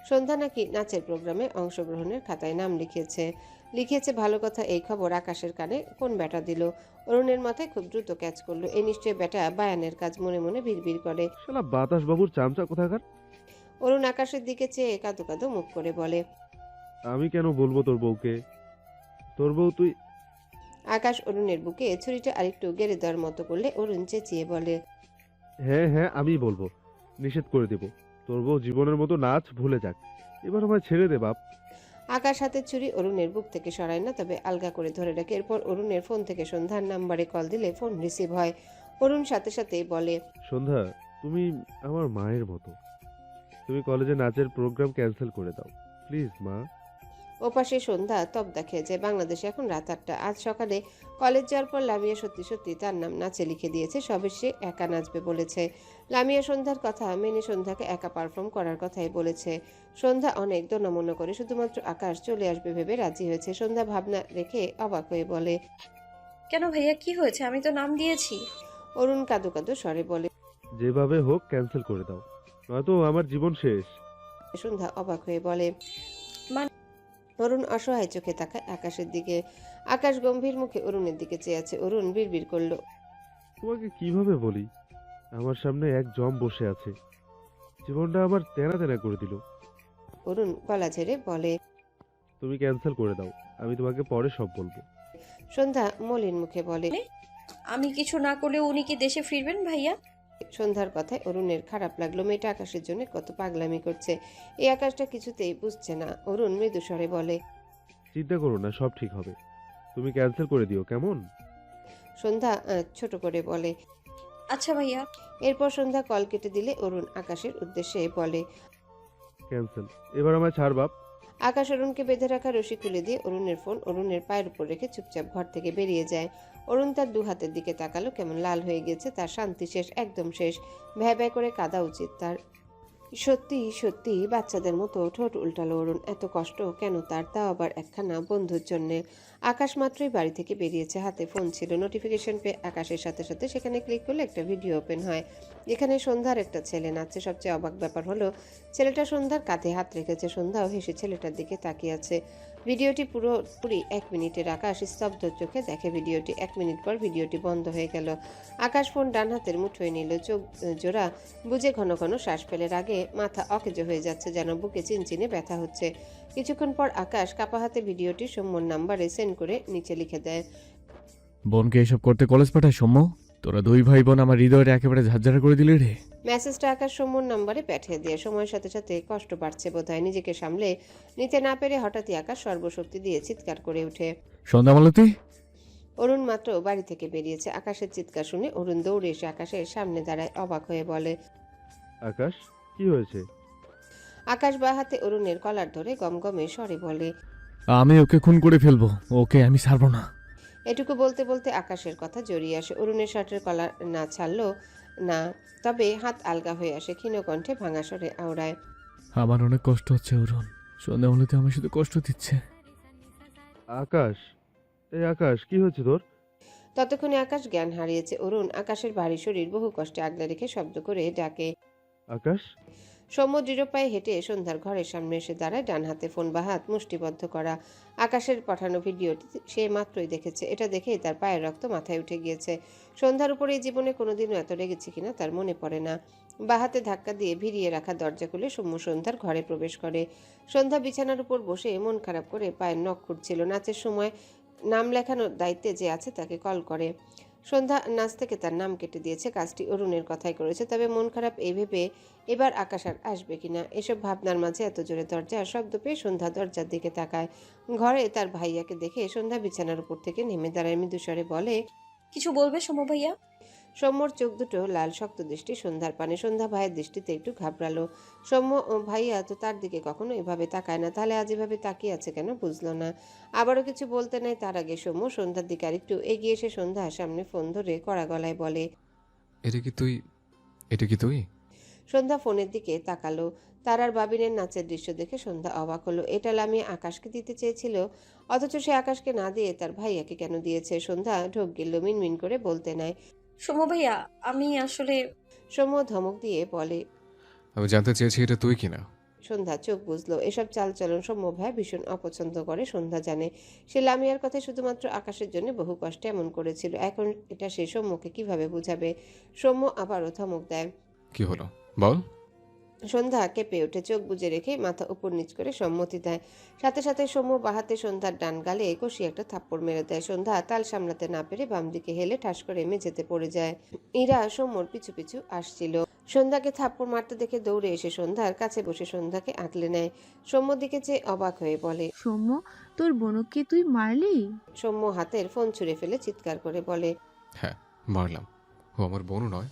সন্ধ্যা নাকি নাচের প্রোগ্রামে অংশগ্রহণের খাতায় নাম লিখিয়েছে। ভালো কথা, এই খবর আকাশের কানে কোন ব্যাটা দিল? অরুণের মাথায় খুব দ্রুত ক্যাচ করলো, এই নিশ্চয়ই ব্যাটা বায়ানের কাজ। মনে মনে ভিড় করে। শালা বাতাস বাবুর চামচা কোথাকার। অরুণ আকাশের দিকে চেয়ে কাঁদো কাঁদো মুখ করে বলে, আমি কেন বলবো তোর বউকে? তোর বউ তুই। আকাশ অরুণের বুকে ছুরিটা আরেকটু গেড়ে দেওয়ার মতো করলে অরুণ চেঁচিয়ে বলে, হ্যাঁ হ্যাঁ, আমি বলবো। নিষেধ করে দেব। তোর বউ জীবনের মতো নাচ ভুলে যাক। এবার আমায় ছেড়ে দে বাপ। আকাশ হাতের ছুরি অরুণের বুক থেকে সরায় না, তবে আলগা করে ধরে রাখে। এরপর অরুণের ফোন থেকে সন্ধ্যার নাম্বারে কল দিলে ফোন রিসিভ হয়। অরুণ সাথে সাথেই বলে, সন্ধ্যা, তুমি আমার মায়ের মতো। তুমি কলেজে নাচের প্রোগ্রাম ক্যান্সেল করে দাও প্লিজ মা। ওপাশে সন্ধ্যা তবদা খেয়ে যায়। বাংলাদেশে এখন রাত 8টা। আজ সকালে কলেজ যাওয়ার পর লামিয়া সত্যি সত্যি তার নাম নাচে লিখে দিয়েছে। সবে সে একা নাচবে বলেছে। লামিয়া সন্ধ্যার কথা মেনে সন্ধ্যাকে একা পারফর্ম করার কথাই বলেছে। সন্ধ্যা অনেক দোনামোনা করে শুধুমাত্র আকাশ চলে আসবে ভেবে রাজি হয়েছে। সন্ধ্যা ভাবনা রেখে অবাক হয়ে বলে, কেন ভাইয়া, কি হয়েছে? আমি তো নাম দিয়েছি। অরুণ কাঁদো কাঁদো স্বরে বলে, যেভাবে হোক ক্যান্সেল করে দাও, নয়তো আমার জীবন শেষ। সন্ধ্যা অবাক হয়ে বলে, মানে? অরুণ অসহায় চোখে তাকায় আকাশের দিকে। আকাশ গম্ভীর মুখে অরুণের দিকে চেয়ে আছে। অরুণ বিড়বিড় করলো, তোমাকে কিভাবে বলি? আমার সামনে এক জম বসে আছে, জীবনটা আমার তেনা তেনা করে দিল। অরুণ গলা ঝেড়ে বলে, তুমি ক্যান্সেল করে দাও, আমি তোমাকে পরে সব বলবো। সন্ধ্যা মলিন মুখে বলে, আমি কিছু না করলে উনি কি দেশে ফিরবেন ভাইয়া? সন্ধ্যার কথায় অরুণের খারাপ লাগলো। মেয়েটা আকাশের জন্য কত পাগলামি করছে, এই আকাশটা কিছুতেই বুঝছে না। অরুণ মৃদু স্বরে বলে, চিন্তা করো না, সব ঠিক হবে। তুমি ক্যান্সেল করে দিও কেমন? সন্ধ্যা ছোট করে বলে, আচ্ছা ভাইয়া। এরপর সন্ধ্যা কল কেটে দিলে অরুণ আকাশের উদ্দেশ্যে বলে, ক্যান্সেল। এবার আমায় ছাড় বাপ। আকাশ অরুণকে বেঁধে রাখা রশি খুলে দিয়ে অরুণের ফোন অরুণের পায়ের উপর রেখে চুপচাপ ঘর থেকে বেরিয়ে যায়। অরুণ তার 2 হাতের দিকে তাকালো, কেমন লাল হয়ে গেছে তার। শান্তি শেষ, একদম শেষ। ভ্যাঁ ভ্যাঁ করে কাঁদা উচিত তার। সত্যি সত্যি বাচ্চাদের মতো ঠোঁট উল্টালো অরুণ। এত কষ্ট কেন তার, তাও আবার একখানা বন্ধুর জন্যে। আকাশ মাত্রই বাড়ি থেকে বেরিয়েছে, হাতে ফোন ছিল। নোটিফিকেশন পেয়ে আকাশের সাথে সাথে সেখানে ক্লিক করলে একটা ভিডিও ওপেন হয়, যেখানে সন্ধ্যার একটা ছেলে নাচছে। সবচেয়ে অবাক ব্যাপার হলো ছেলেটা সন্ধ্যার কাঁধে হাত রেখেছে। সন্ধ্যাও হেসে ছেলেটার দিকে তাকিয়ে আছে। ভিডিওটি পুরোপুরি 1 মিনিটের। আকাশ স্তব্ধ চোখে দেখে ভিডিওটি। 1 মিনিট পর ভিডিওটি বন্ধ হয়ে গেল। আকাশ ফোন ডান হাতের মুঠোয় নিল, চোখ জোড়া বুঝে ঘন ঘন শ্বাস ফেলে। রাগে মাথা অকেজো হয়ে যাচ্ছে, যেন বুকে চিনচিনে ব্যথা হচ্ছে। কিছুক্ষণ পর আকাশ কাপা হাতে ভিডিওটি সৌম্যর নাম্বারে সেন্ড করে নিচে লিখে দেয়, বোনকে এসব করতে কলেজ পাঠায় সৌম্য? তোরা 2 ভাই বোন আমার হৃদয়টা একেবারে ঝাঁঝরা করে দিলি রে। মেসেজটা আকাশ সৌম্যর নাম্বারে পাঠিয়ে দিয়ে সময়ের সাথে সাথে কষ্ট বাড়ছে বোধহয়। নিজেকে সামলে নিতে না পেরে হঠাৎই আকাশ সর্বশক্তি দিয়ে চিৎকার করে ওঠে। সন্ধ্যামালতী! অরুণ মাত্র বাড়ি থেকে বেরিয়েছে। আকাশের চিৎকার শুনে অরুণ দৌড়ে এসে আকাশের সামনে দাঁড়ায়, অবাক হয়ে বলে, আকাশ, কি হয়েছে? আকাশ বা হাতে অরুণের কলার ধরে গমগমে স্বরে বলে, আমি ওকে খুন করে ফেলবো, ওকে আমি ছাড়বো না। এটুকু বলতে বলতে আকাশের কথা জড়িয়ে আসে। অরুণের শার্টের কলার না ছাড়লো না, তবে হাত আলগা হয়ে আসে। ক্ষীণ কণ্ঠে ভাঙা স্বরে আওড়ায়, আমার অনেক কষ্ট হচ্ছে অরুণ, সন্ধ্যামূলতে আমি শুধু কষ্ট দিচ্ছে। আকাশ, এই আকাশ, কি হয়েছে তোর? ততক্ষণে আকাশ জ্ঞান হারিয়েছে। অরুণ আকাশের ভারী শরীর বহু কষ্টে আগলে রেখে শব্দ করে ডাকে। আকাশ, সৌম্য দৃঢ় পায়ে হেঁটে সন্ধ্যার ঘরের সামনে এসে দাঁড়ায়, ডান হাতে ফোন বা হাত মুষ্টিবদ্ধ করা। আকাশের পাঠানো ভিডিওটি সে মাত্রই দেখেছে। এটা দেখেই তার পায়ের রক্ত মাথায় উঠে গিয়েছে। সন্ধ্যার উপরে এই জীবনে কোনোদিনও এত রেগেছে কিনা তার মনে পড়ে না। বা হাতে ধাক্কা দিয়ে ভিড়িয়ে রাখা দরজা খুলে সৌম্য সন্ধ্যার ঘরে প্রবেশ করে। সন্ধ্যা বিছানার উপর বসে মন খারাপ করে পায়ের নখ খুঁড়ছিল। নাচের সময় নাম লেখানোর দায়িত্বে যে আছে তাকে কল করে। সন্ধ্যা নাচ থেকে তার নাম কেটে দিয়েছে, কাজটি অরুণের কথাই করেছে। তবে মন খারাপ এই ভেবে এবার আকাশ আর আসবে কিনা এসব ভাবনার মাঝে এত জোরে দরজার শব্দ পেয়ে সন্ধ্যা দরজার দিকে তাকায়। ঘরে তার ভাইয়াকে দেখে সন্ধ্যা বিছানার উপর থেকে নেমে দাঁড়ায়, মৃদুস্বরে বলে, কিছু বলবে সৌম্য ভাইয়া? সৌম্যর চোখ দুটো লাল, শক্ত দৃষ্টি সন্ধ্যার পানে। সন্ধ্যা ভাইয়ের দৃষ্টিতে একটু ঘাবড়ালো। সৌম্য ভাইয়া তো তার দিকে কখনো এভাবে তাকায় না, তাহলে আজ এভাবে তাকিয়ে আছে কেন বুঝলো না। আবারও কিছু বলতে নেই তার আগে সৌম্য সন্ধ্যার দিকে আরেকটু এগিয়ে এসে সন্ধ্যার সামনে ফোন ধরে কড়া গলায় বলে, এটা কি তুই? এটা কি তুই? সন্ধ্যা ফোনের দিকে তাকালো। তার আর বাবিনের নাচের দৃশ্য দেখে সন্ধ্যা অবাক হলো। এটা লামিয়ে আকাশকে দিতে চেয়েছিল, অথচ সে আকাশকে না দিয়ে তার ভাইয়াকে কেন দিয়েছে। সন্ধ্যা ঢোক গিলল, মিনমিন করে বলতে নাই। সৌম্য ভাইয়া, আমি আসলে সৌম্য ধমক দিয়ে বলে, আমি জানতে চেয়েছি এটা তুই কিনা। সন্ধ্যা চোখ বুঝলো। এসব চালচলন সৌম্য ভাই ভীষণ অপছন্দ করে। সন্ধ্যা জানে সে লামিয়ার কথা শুধুমাত্র আকাশের জন্য বহু কষ্টে এমন করেছিল। এখন এটা সে সৌম্যকে কিভাবে বুঝাবে। সৌম্য আবারও ধমক দেয়। কি হলো বল। সন্ধ্যা কেঁপে ওঠে, চোখ বুজে রেখে মাথা উপর নিচ করে সম্মতি দেয়। সাথে সাথে সৌম্য বাহাতে সন্ধ্যার ডান গালে কষি একটা থাপ্পড় মেরে দেয়। সন্ধ্যা তাল সামলাতে না পেরে বাম দিকে হেলে ঠাস করে মেঝেতে পড়ে যায়। ইরা সৌম্যর পিছু পিছু আসছিল। সন্ধ্যাকে থাপ্পড় মারতে দেখে দৌড়ে এসে সন্ধ্যার কাছে বসে সন্ধ্যাকে আঁকলে নেয়। সৌম্যর দিকে চেয়ে অবাক হয়ে বলে, সৌম্য, তোর বোনকে তুই মারলি? সৌম্য হাতের ফোন ছুঁড়ে ফেলে চিৎকার করে বলে, হ্যাঁ, মারলাম। ও আমার বোনও নয়,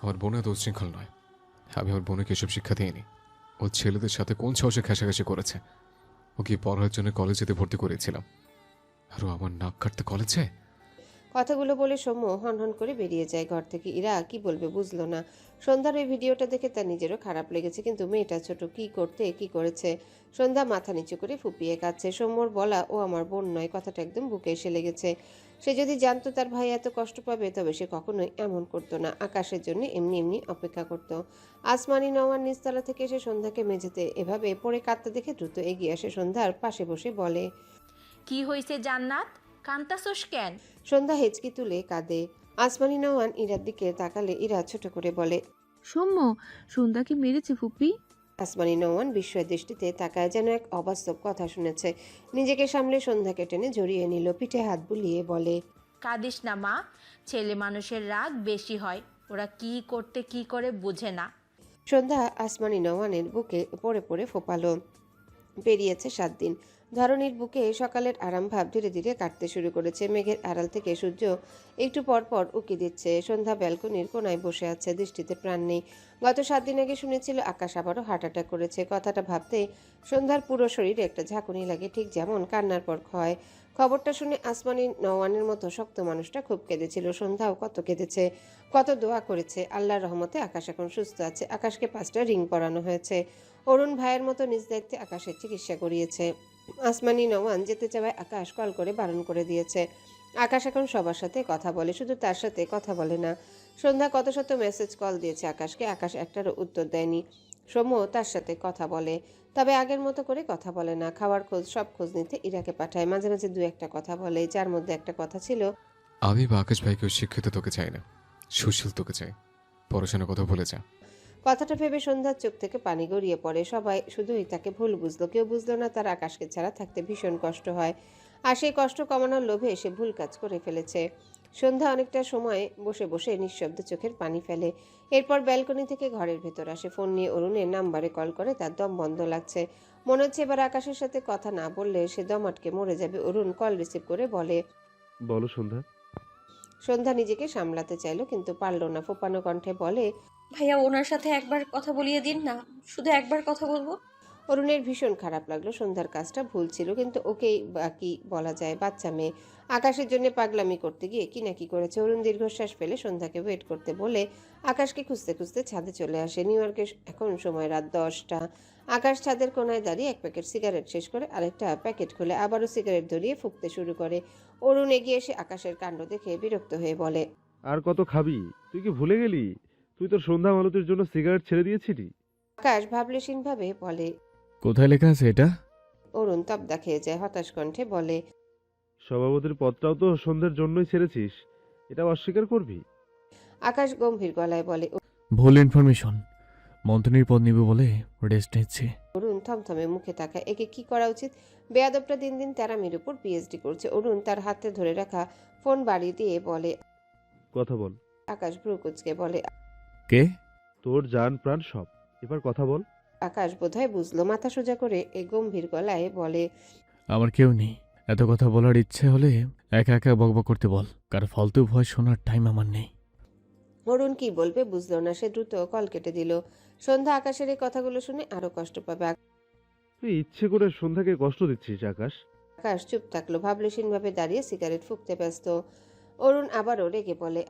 আমার বোন এত উচ্ছৃঙ্খল নয়। আমি আমার বোনকে এসব শিক্ষা দিইনি। ও ছেলেদের সাথে কোন সাহসে ঘেঁষাঘেঁষি করেছে। ওকে পড়ার জন্য কলেজেতে ভর্তি করেছিলাম, আর ও আমার নাক কাটতে কলেজ যায়। কথাগুলো বলে সৌম্য হনহন করে বেরিয়ে যায় ঘর থেকে। ইরা কি বলবে বুঝলো না। সন্ধ্যার ওই ভিডিওটা দেখে তার নিজেরও খারাপ লেগেছে, কিন্তু মেয়েটা ছোট, কি করতে কি করেছে। সন্ধ্যা মাথা নিচু করে ফুপিয়ে কাঁদছে। সৌম্যর বলা ও আমার বোন নয় কথাটা একদম বুকে এসে লেগেছে। সে যদি জানতো তার ভাই এত কষ্ট পাবে তবে সে কখনোই এমন করতো না। আকাশের জন্য এমনি এমনি অপেক্ষা করত। আসমানি নওয়ার নিচতলা থেকে এসে সন্ধ্যাকে মেঝেতে এভাবে পড়ে কাঁদতে দেখে দ্রুত এগিয়ে আসে সন্ধ্যার পাশে বসে বলে, কি হয়েছে জান্নাত, কান্তাছোস কেন? সন্ধ্যা হেঁচকি তুলে কাঁদে। আসমানি নওয়ান ইরার দিকে তাকালে ইরা ছোট করে বলে, সৌম্য, সন্ধ্যাকে মেরেছে ফুপি? আসমানি নওয়ান বিস্ময় দৃষ্টিতে তাকায়, যেন এক অবাস্তব কথা শুনেছে। নিজেকে সামলে সন্ধ্যাকে টেনে জড়িয়ে নিল, পিঠে হাত বুলিয়ে বলে, কাঁদিস না মা, ছেলে মানুষের রাগ বেশি হয়, ওরা কি করতে কি করে বোঝে না। সন্ধ্যা আসমানি নওয়ানের বুকে পড়ে পড়ে ফোপালো। পেরিয়েছে 7 দিন। ধরনীর বুকে সকালের আরাম ভাব ধীরে ধীরে কাটতে শুরু করেছে। মেঘের আড়াল থেকে সূর্য একটু পর পর উকি দিচ্ছে। সন্ধ্যা ব্যালকনির কোনায় বসে আছে, দৃষ্টিতে প্রাণ নেই। গত 7 দিন আগে শুনেছিল আকাশ আবারও হার্ট অ্যাটাক করেছে। কথাটা ভাবতে সন্ধ্যার পুরো শরীরে একটা ঝাঁকুনি লাগে, ঠিক যেমন কান্নার পর ক্ষয়। খবরটা শুনে আসমানি নওয়ানের মতো শক্ত মানুষটা খুব কেঁদেছিল। সন্ধ্যাও কত কেঁদেছে, কত দোয়া করেছে। আল্লাহর রহমতে আকাশ এখন সুস্থ আছে। আকাশকে 5টা রিং পরানো হয়েছে। অরুণ ভাইয়ের মতো নিজ দায়িত্বে আকাশের চিকিৎসা করিয়েছে। আসমানি নওয়ান যেতে চাওয়ায় আকাশ কল করে বারণ করে দিয়েছে। আকাশ এখন সবার সাথে কথা বলে, শুধু তার সাথে কথা বলে না। সন্ধ্যা কত শত মেসেজ কল দিয়েছে আকাশকে, আকাশ একটারও উত্তর দেয়নি। সৌম্য তার সাথে কথা বলে, তবে আগের মতো করে কথা বলে না। খাওয়ার খোঁজ, সব খোঁজ নিতে ইরাকে পাঠায়। মাঝে মাঝে 2-1টা কথা বলে, যার মধ্যে একটা কথা ছিল, আমি বা আকাশ ভাইকেও শিক্ষিত তোকে চাই না, সুশীল তোকে চাই। পড়াশোনার কথা বলে যা। কথাটা ভেবে সন্ধ্যার চোখ থেকে পানি গড়িয়ে পড়ে। সবাই শুধুই তাকে ভুল বুঝলো, কেউ বুঝলো না তার আকাশকে ছাড়া থাকতে ভীষণ কষ্ট হয়। আর সেই কষ্ট কমানোর লোভে সে ভুল কাজ করে ফেলেছে। সন্ধ্যা অনেকটা সময় বসে বসে নিঃশব্দে চোখের পানি ফেলে। এরপর ব্যালকনি থেকে ঘরের ভেতর আসে। ফোন নিয়ে অরুণের নাম্বারে কল করে। তার দম বন্ধ লাগছে। মনে হচ্ছে এবার আকাশের সাথে কথা না বললে সে দম আটকে মরে যাবে। অরুণ কল রিসিভ করে বলে, বলো সন্ধ্যা। সন্ধ্যা নিজেকে সামলাতে চাইলো কিন্তু পারল না। ফোপানো কণ্ঠে বলে, ভাইয়া ওনার সাথে একবার কথা বলিয়ে দিন না, শুধু একবার কথা বলবো। অরুণের ভীষণ খারাপ লাগলো। সন্ধ্যার কাজটা ভুল ছিল, কিন্তু ওকেই বাকি বলা যায়, বাচ্চা মেয়ে। আকাশের জন্য পাগলামি করতে গিয়ে কি না কি করেছে। অরুণ দীর্ঘশ্বাস ফেলে সন্ধ্যাকে ওয়েট করতে বলে আকাশকে খুঁজতে খুঁজতে ছাদে চলে আসে। নিউ ইয়র্কে এখন সময় রাত 10টা। আকাশ ছাদের কোনায় দাঁড়িয়ে এক প্যাকেট সিগারেট শেষ করে আরেকটা প্যাকেট খুলে আবারও সিগারেট ধরিয়ে ফুঁকতে শুরু করে। অরুণ এগিয়ে এসে আকাশের কাণ্ড দেখে বিরক্ত হয়ে বলে, আর কত খাবি? তুই কি ভুলে গেলি তুই তোর সন্ধ্যা মালতীর জন্য সিগারেট ছেড়ে দিয়েছিলি? আকাশ ভাবলেশীনভাবে বলে। কোথায় লেখা আছে এটা? অরুণ তবদা খেয়ে যায়, হতাশ কণ্ঠে বলে, সভাপতির পদটাও তো সন্ধ্যের জন্যই ছেড়েছিস, এটাও অস্বীকার করবি? আকাশ গম্ভীর গলায় বলে। ভুল ইনফরমেশন। মন্ত্রীর পদ নিবে বলে রেস্ট নিচ্ছে। অরুণ থমথমে মুখে তাকায়। একে কি করা উচিত? বেয়াদবটা দিন দিন তেরামির উপর পিএইচডি করছে। অরুণ তার হাতে ধরে রাখা ফোন বাড়ি দিয়ে বলে। কথা বল। আকাশ ভ্রু কুঁচকে বলে। কে? তোর জান প্রাণ সব, এবার কথা বল। আকাশ বোধহয় বুঝলো, মাথা সোজা করে গম্ভীর গলায় বলে, আমার কেউ নেই। এত কথা বলার ইচ্ছে হলে একা একা বকবক করতে বল, কার ফালতু ভয় শোনার টাইম আমার নেই। অরুণ কি বলবে বুঝলো না। সে দ্রুত কল কেটে দিল। সন্ধ্যা আকাশের এই কথাগুলো শুনে আরো কষ্ট পাবে। তুই ইচ্ছে করে সন্ধ্যাকে কষ্ট দিচ্ছিস আকাশ। আকাশ চুপ থাকলো, ভাবলেশীনভাবে দাঁড়িয়ে সিগারেট ফুঁকতে ব্যস্ত। অরুণ আবারও রেগে বলে।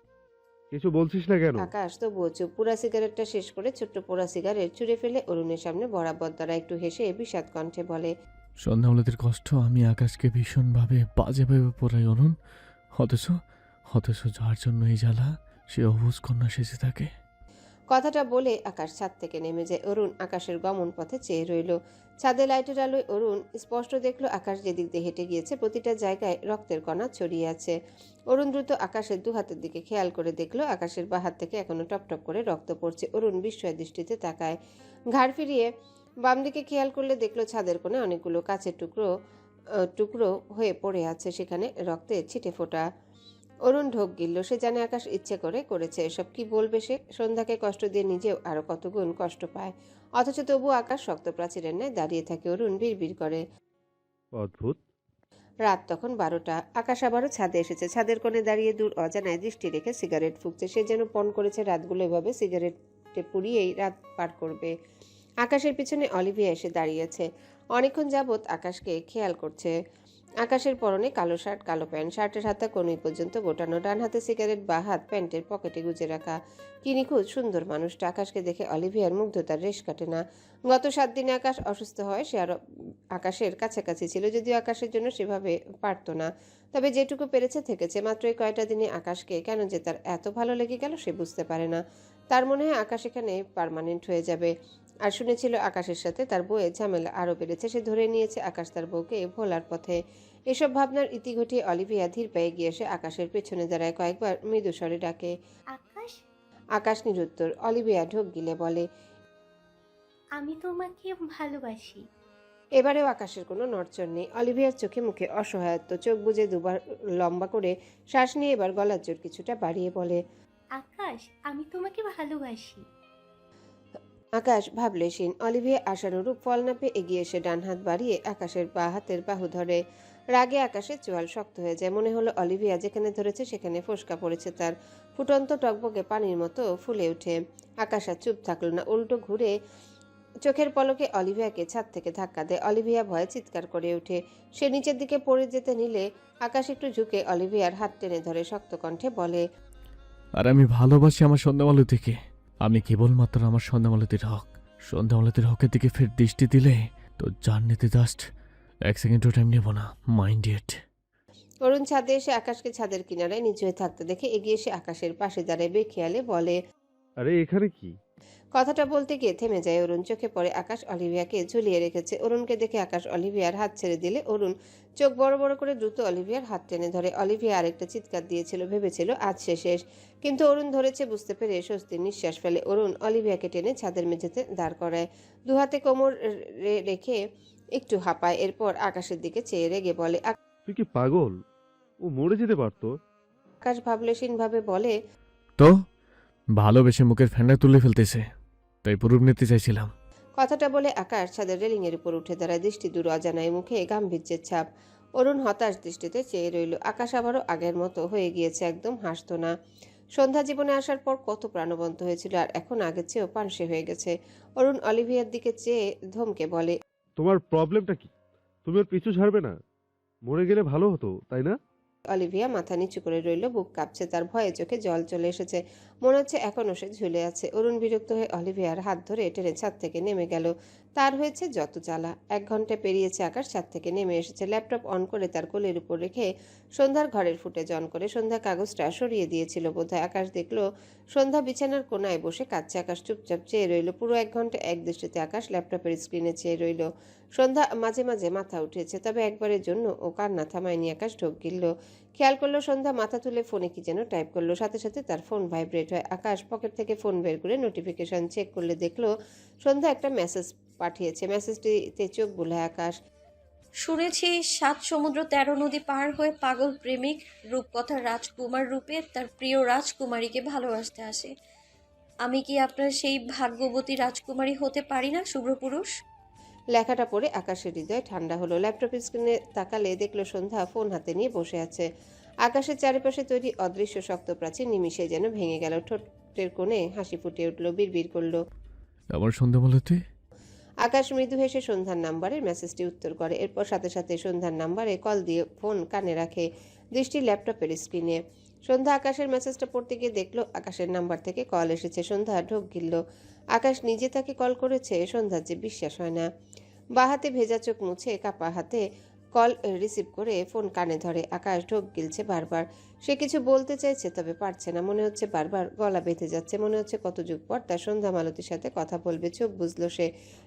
কিছু বলছিস না কেন? আকাশ তবুও চুপ। পুরা সিগারেটটা শেষ করে ছোট্ট পোড়া সিগারেট ছুঁড়ে ফেলে অরুণের সামনে বরাবর দ্বারা একটু হেসে বিষাদ কণ্ঠে বলে, সন্ধ্যামলতির কষ্ট আমি আকাশকে ভীষণভাবে বাজেভাবে পড়াই অরুণ। অথচ অথচ যার জন্য এই জ্বালা, সে অবুজ কন্যা সেজে থাকে। কথাটা বলে আকাশ ছাদ থেকে নেমে যায়। অরুণ আকাশের গমন পথে চেয়ে রইল। ছাদে লাইটের আলোয় অরুণ স্পষ্ট দেখলো আকাশ যেদিক দিয়ে হেঁটে গিয়েছে প্রতিটা জায়গায় রক্তের কণা ছড়িয়ে আছে। অরুণ দ্রুত আকাশের দু হাতের দিকে খেয়াল করে দেখলো আকাশের বা হাত থেকে এখনো টপটপ করে রক্ত পড়ছে। অরুণ বিস্ময় দৃষ্টিতে তাকায়। ঘাড় ফিরিয়ে বাম দিকে খেয়াল করলে দেখলো ছাদের কোণে অনেকগুলো কাচের টুকরো টুকরো হয়ে পড়ে আছে, সেখানে রক্তের ছিটে ফোটা। অরুণ ঢোক গিলল। সে জানে আকাশ ইচ্ছে করে করেছে এসব। কি বলবে সে? সন্ধ্যাকে কষ্ট দিয়ে নিজেও আরো কত গুণ কষ্ট পায়, অথচ তবু আকাশ শক্ত প্রাচীরের ন্যায় দাঁড়িয়ে থাকে। অরুণ বিড়বিড় করে। অদ্ভুত। রাত তখন 12টা। আকাশ আবারও ছাদে এসেছে। ছাদের কোণে দাঁড়িয়ে দূর অজানায় দৃষ্টি রেখে সিগারেট ফুঁকছে। সে যেন পণ করেছে রাতগুলো এভাবে সিগারেটে পুড়িয়েই রাত পার করবে। আকাশের পিছনে অলিভিয়া এসে দাঁড়িয়েছে। অনেকক্ষণ যাবৎ আকাশকে খেয়াল করছে। আকাশের পরনে কালো শার্ট, কালো প্যান্ট, শার্টের হাতটা কনুই পর্যন্ত গোটানো, ডান হাতে সিগারেট, বা হাত প্যান্টের পকেটে গুজে রাখা। কি নিখুঁত সুন্দর মানুষটা। আকাশকে দেখে অলিভিয়ার মুগ্ধতার রেশ কাটে না। গত 7 দিনে আকাশ অসুস্থ হয় সে আরো আকাশের কাছাকাছি ছিল, যদিও আকাশের জন্য সেভাবে পারতো না। তবে যেটুকু পেরেছে থেকেছে। মাত্র এই কয়টা দিনে আকাশকে কেন যে তার এত ভালো লেগে গেল সে বুঝতে পারে না। তার মনে হয় আকাশ এখানে পার্মানেন্ট হয়ে যাবে। আর শুনেছিল আকাশের সাথে তার বউয়ের ঝামেলা আরও বেড়েছে। সে ধরে নিয়েছে আকাশ তার বউকে ভোলার পথে। এসব ভাবনার ইতি ঘটিয়ে অলিভিয়া ধীর পায়ে গিয়ে এসে আকাশের পেছনে দাঁড়ায়। কয়েকবার মৃদু স্বরে ডাকে। আকাশ, আকাশ নিরুত্তর। অলিভিয়া ঢোক গিলে বলে, আমি তোমাকে ভালোবাসি। এবারেও আকাশের কোনো নড়চড় নেই। অলিভিয়ার চোখে মুখে অসহায়ত্ব। চোখ বুজে দুবার লম্বা করে শ্বাস নিয়ে এবার গলার জোর কিছুটা বাড়িয়ে বলে, আকাশ, আমি তোমাকে ভালোবাসি। আকাশ ভাবলেশীন। অলিভিয়া আশানুরূপ ফল না পেয়ে এগিয়ে এসে ডান হাত বাড়িয়ে আকাশের বা হাতের বাহু ধরে। রাগে আকাশের চোয়াল শক্ত হয়ে যায়। মনে হলো অলিভিয়া যেখানে ধরেছে সেখানে ফোসকা পড়েছে তার। ফুটন্ত টকবকে পানির মতো ফুলে ওঠে। আকাশ আর চুপ থাকলো না, উল্টো ঘুরে চোখের পলকে অলিভিয়াকে ছাদ থেকে ধাক্কা দেয়। অলিভিয়া ভয়ে চিৎকার করে ওঠে। সে নিচের দিকে পড়ে যেতে নিলে আকাশ একটু ঝুঁকে অলিভিয়ার হাত টেনে ধরে শক্ত কণ্ঠে বলে, আর আমি ভালোবাসি আমার সন্ধ্যামালতিকে। আমি কেবলমাত্র আমার সন্ধ্যামালতির হক। সন্ধ্যামালতির হকের দিকে ফের দৃষ্টি দিলে তো জান নিতে জাস্ট 1 সেকেন্ডও টাইম নেব না। Mind it. অরুণ ছাদে এসে আকাশকে ছাদের কিনারায় নিচ হয়ে থাকতে দেখে এগিয়ে এসে আকাশের পাশে দাঁড়ায় বেখেয়ালে বলে, আরে এখানে কি? কথাটা বলতে গিয়ে থেমে যায় অরুণ। চোখে পড়ে আকাশ অলিভিয়াকে ঝুলিয়ে রেখেছে। অরুণকে দেখে আকাশ অলিভিয়ার হাত ছেড়ে দিলে অরুণ চোখ বড় বড় করে দ্রুত অলিভিয়ার হাত টেনে ধরে। অলিভিয়া আরেকটা চিৎকার দিয়েছিল, ভেবেছিল আজ সে শেষ, কিন্তু অরুণ ধরেছে বুঝতে পেরে স্বস্তির নিঃশ্বাস ফেলে। অরুণ অলিভিয়াকে টেনে ছাদের মেঝেতে দাঁড় করায়, দু হাতে কোমর রেখে একটু হাঁপায়। এরপর আকাশের দিকে চেয়ে রেগে বলে, তুই কি পাগল? ও মরে যেতে পারতো। আকাশ ভাবলেশীন ভাবে বলে, তো ভালোবেসে মুখের ফ্যান্ডা তুলে ফেলতেছে, তাই প্রুফ নিতে চাইছিলাম। কথাটা বলে আকাশ ছাদের রেলিংয়ের উপর উঠে দাঁড়ায়। দৃষ্টি দূর অজানায়, মুখে গাম্ভীর্যের ছাপ। অরুণ হতাশ দৃষ্টিতে চেয়ে রইল। আকাশ আবারও আগের মতো হয়ে গিয়েছে, একদম হাসতো না। সন্ধ্যা জীবনে আসার পর কত প্রাণবন্ত হয়েছিল, আর এখন আগের চেয়েও পানসে হয়ে গেছে। অরুণ অলিভিয়ার দিকে চেয়ে ধমকে বলে, তোমার প্রবলেমটা কি? তুমি ওর পিছু ছাড়বে না? মরে গেলে ভালো হতো, তাই না? অলিভিয়া মাথা নিচু করে রইল, বুক কাঁপছে, তার ভয়ে চোখে জল চলে এসেছে। মনে হচ্ছে এখনও সে ঝুলে আছে। অরুণ বিরক্ত হয়ে অলিভিয়ার হাত ধরে টেনে ছাদ থেকে নেমে গেল। তার হয়েছে যত জ্বালা। 1 ঘন্টা পেরিয়েছে, আকাশ ছাদ থেকে নেমে এসেছে। ল্যাপটপ অন করে তার কোলের উপর রেখে সন্ধ্যার ঘরের ফুটেজ অন করে সন্ধ্যা কাগজটা সরিয়ে দিয়েছিল বোধহয়। আকাশ দেখলো সন্ধ্যা বিছানার কোনায় বসে কাঁদছে। আকাশ চুপচাপ চেয়ে রইল। পুরো 1 ঘন্টা এক দৃষ্টিতে আকাশ ল্যাপটপের স্ক্রিনে চেয়ে রইল। সন্ধ্যা মাঝে মাঝে মাথা উঠেছে, তবে একবারের জন্য ও কান্না থামায়নি। আকাশ ঢোক গিলল। খেয়াল করলো সন্ধ্যা মাথা তুলে ফোনে কি যেন টাইপ করলো। সাথে সাথে তার ফোন ভাইব্রেট হয়। আকাশ পকেট থেকে ফোন বের করে নোটিফিকেশন চেক করলে দেখলো সন্ধ্যা একটা মেসেজ পাঠিয়েছে। মেসেজটিতে চোখ বুলায় আকাশ। শুনেছি 7 সমুদ্র 13 নদী পার হয়ে পাগল প্রেমিক রূপকথার রাজকুমার রূপে তার প্রিয় রাজকুমারীকে ভালোবাসতে আসে। আমি কি আপনার সেই ভাগ্যবতী রাজকুমারী হতে পারি না, শুভ্রপুরুষ? লেখাটা পড়ে আকাশের হৃদয় ঠান্ডা হলো। ল্যাপটপ স্ক্রিনে তাকালে দেখলো সন্ধ্যা ফোন হাতে নিয়ে বসে আছে। আকাশের চারিপাশে তৈরি অদৃশ্য শক্ত প্রাচীর নিমিষে যেন ভেঙে গেল। ঠোঁটের কোণে হাসি ফুটে উঠল, বিড়বিড় করলো। আমার সন্ধ্যামালতি। আকাশ মৃদু হেসে সন্ধ্যার নাম্বারের মেসেজটি উত্তর করে। এরপর সাথে সাথে সন্ধ্যার নাম্বারে কল দিয়ে ফোন কানে রাখে, দৃষ্টি ল্যাপটপের স্ক্রিনে। সন্ধ্যা আকাশের মেসেজটা পড়তে গিয়ে দেখলো আকাশের নাম্বার থেকে কল এসেছে। সন্ধ্যা ঢোক গিলল। আকাশ নিজে তাকে কল করেছে, সন্ধ্যার যে বিশ্বাস হয় না। বাঁ হাতে ভেজা চোখ মুছে কাপা হাতে কল রিসিভ করে ফোন কানে ধরে। আকাশ ঢোক গিলছে বারবার। সে কিছু বলতে চাইছে, তবে পারছে না। মনে হচ্ছে বারবার গলা বেঁধে যাচ্ছে। মনে হচ্ছে কত যুগ পর তার সন্ধ্যা মালতীর সাথে কথা বলবে। চোখ বুঝলো সে,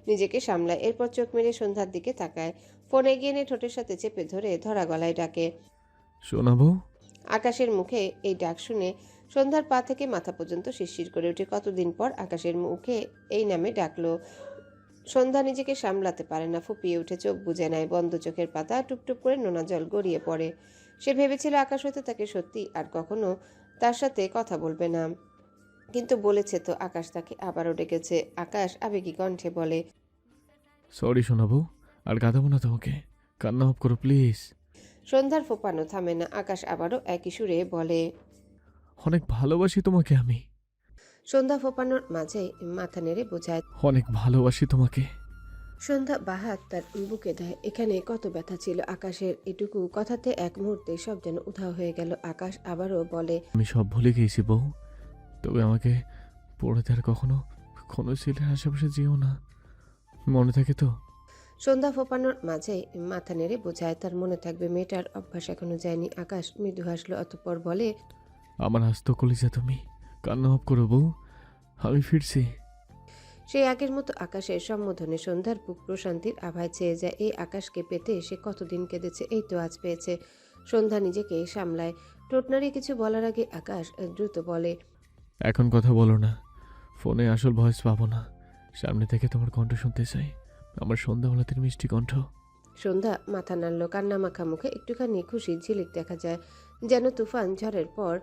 নিজেকে সামলায়। এরপর চোখ মেরে সন্ধ্যার দিকে তাকায়। ফোন এগিয়ে নিয়ে ঠোঁটের সাথে চেপে ধরে ধরা গলায় ডাকে। শোনাবো? আকাশের মুখে এই ডাক শুনে সন্ধ্যার পা থেকে মাথা পর্যন্ত শিরশির করে ওঠে। কতদিন পর আকাশের মুখে এই নামে ডাকলো। সন্ধ্যা নিজেকে সামলাতে পারে না, ফুপিয়ে উঠে চোখ বুজে নেয়। বন্ধ চোখের পাতা টুপটুপ করে নোনা জল গড়িয়ে পড়ে। সে ভেবেছিল আকাশ হয়তো তাকে সত্যি আর কখনো তার সাথে কথা বলবে না, কিন্তু বলেছে তো। আকাশ তাকে আবারও ডেকেছে। আকাশ আবেগী কণ্ঠে বলে, সরি শোনাবো, আর কাঁদাবো না তোমাকে। কান্না অফ করো প্লিজ। সন্ধ্যার ফোপানো থামে না। আকাশ আবারও একই সুরে বলে, অনেক ভালোবাসি তোমাকে আমি। সন্ধ্যা ফোপানোর মাঝে মাথা নেড়ে বোঝায়, অনেক ভালোবাসি তোমাকে। সন্ধ্যা বাহাত তার বুকে দেয়। এখানে কত ব্যথা ছিল আকাশের। এটুকু কথাতে এক মুহূর্তে সব যেন উধাও হয়ে গেল। আকাশ আবারও বলে, আমি সব ভুলে গিয়েছি বউ, তবে আমাকে পড়ে দেওয়ার কখনো কোনো ছেলের আশেপাশে যেও না, মনে থাকে তো? সন্ধ্যা ফোপানোর মাঝে মাথা নেড়ে বোঝায় তার মনে থাকবে। মেয়েটার অভ্যাস এখনো যায়নি। আকাশ মৃদু হাসলো, অতঃপর বলে, আমার হাসত কলিজা তুমি। কান্না অফ করো বউ, আমি ফিরছি। সেই আগের মতো আকাশের সম্বোধনে সন্ধ্যার বুক প্রশান্তির আভায় চেয়ে যায়। এই আকাশকে পেতে সে কতদিন কেঁদেছে, এই তো আজ পেয়েছে। সন্ধ্যা নিজেকে সামলায়। ঠোঁট নাড়িয়ে কিছু বলার আগে আকাশ দ্রুত বলে, এখন কথা বলো না, ফোনে আসল ভয়েস পাবো না। সামনে থেকে তোমার কণ্ঠ শুনতে চাই, আমার সন্ধ্যাবেলাতের মিষ্টি কণ্ঠ। সন্ধ্যা মাথা নাড়ল। কান্না মাখা মুখে একটুখানি খুশি ঝিলিক দেখা যায়, যেন তুফান ঝড়ের পর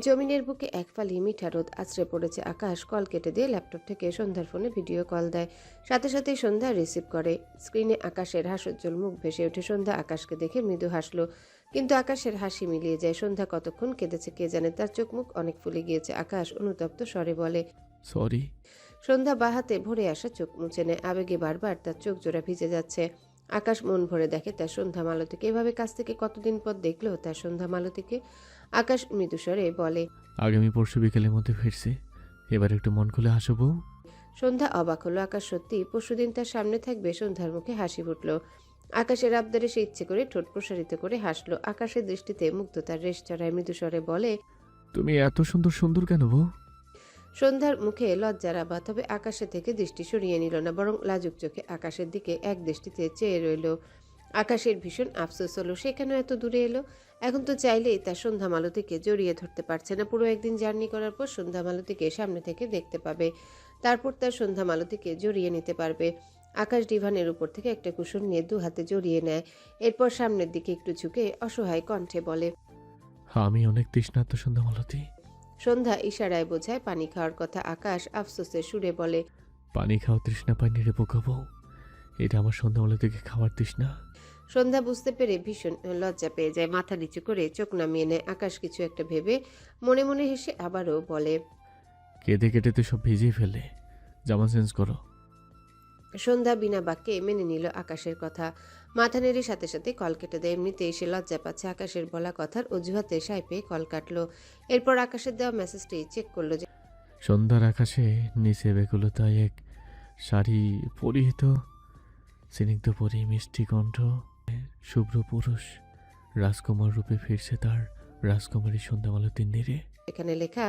জমিনের বুকে এক ফালি মিঠা রোদ আছড়ে পড়েছে। আকাশ কল কেটে দিয়ে ল্যাপটপ থেকে সন্ধ্যার ফোনে ভিডিও কল দেয়। সাথে সাথেই সন্ধ্যা রিসিভ করে। স্ক্রিনে আকাশের হাস্যোজ্জ্বল মুখ ভেসে ওঠে। সন্ধ্যা আকাশকে দেখে মৃদু হাসলো, কিন্তু আকাশের হাসি মিলিয়ে যায়। সন্ধ্যা কতক্ষণ কেঁদেছে কে জানে, তার চোখ মুখ অনেক ফুলে গিয়েছে। আকাশ অনুতপ্ত স্বরে বলে, সরি। সন্ধ্যা বাহাতে ভরে আসা চোখ মুছে নেয়। আবেগে বারবার তার চোখ জোড়া ভিজে যাচ্ছে। আকাশ মন ভরে দেখে তার সন্ধ্যা মালতীকে। এভাবে কাছ থেকে কতদিন পর দেখলো তার সন্ধ্যা মালতীকে। আকাশ মৃদুস্বরে বলে, আগামী পরশু বিকেলের মধ্যে ফিরছি, এবার একটু মন খুলে হাসো বউ। সন্ধ্যা অবাক হলো। আকাশ সত্যি পরশুদিন তার সামনে থাকবে। সন্ধ্যার মুখে হাসি ফুটল। আকাশের আবদারে সে ইচ্ছে করে ঠোঁট প্রসারিত করে হাসলো। আকাশের দৃষ্টিতে মুগ্ধতার রেশ চড়ায়। মৃদুস্বরে বলে, তুমি এত সুন্দর সুন্দর কেন বউ? সন্ধ্যার মুখে লজ্জার আভা, তবে আকাশের থেকে দৃষ্টি সরিয়ে নিল না, বরং লাজুক চোখে আকাশের দিকে এক দৃষ্টিতে চেয়ে রইল। আকাশের ভীষণ আফসোস হলো সে কেন এত দূরে এলো। এখন তো চাইলেই তার সন্ধ্যা মালতীকে জড়িয়ে ধরতে পারছে না। পুরো একদিন জার্নি করার পর সন্ধ্যা মালতীকে সামনে থেকে দেখতে পাবে, তারপর তার সন্ধ্যা মালতীকে জড়িয়ে নিতে পারবে। আকাশ ডিভানের উপর থেকে একটা কুশন নিয়ে 2 হাতে জড়িয়ে নেয়। এরপর সামনের দিকে একটু ঝুঁকে অসহায় কণ্ঠে বলে, আমি অনেক তৃষ্ণার্ত সন্ধ্যামালতী। সন্ধ্যা ইশারায় বোঝায় পানি খাওয়ার কথা। আকাশ আফসোসের সুরে বলে, পানি খাওয়া তৃষ্ণা পানি রে বোকা বউ, এটা আমার সন্ধ্যামালতীকে খাওয়ার তৃষ্ণা। সন্ধ্যা বুঝতে পেরে ভীষণ লজ্জা পেয়ে যায়, মাথা নিচু করে চোখ নামিয়ে নেয়। আকাশ কিছু একটা ভেবে মনে মনে হেসে আবারও বলে, কেঁদে কেটে তো সব ভিজিয়ে ফেলে, জামা চেঞ্জ করো। সন্ধ্যা বিনা বাক্যে মেনে নিল আকাশের কথা। মাথা নেড়ে সাথে সাথে কল কেটে দেয়। এমনিতে এসে লজ্জা পাচ্ছে আকাশের বলা কথার অজুহাতে সাই পেয়ে কল কাটলো। এরপর আকাশের দেওয়া মেসেজটি চেক করলো যে সন্ধ্যার আকাশে নিচে বেকুলতায় এক শাড়ি পরিহিত স্নিগ্ধ পরি, মিষ্টি কণ্ঠ, শুভ্র পুরুষ রাজকুমার রূপে ফিরছে তার রাজকুমারী সন্ধ্যামালতীর নীড়ে। এখানে লেখা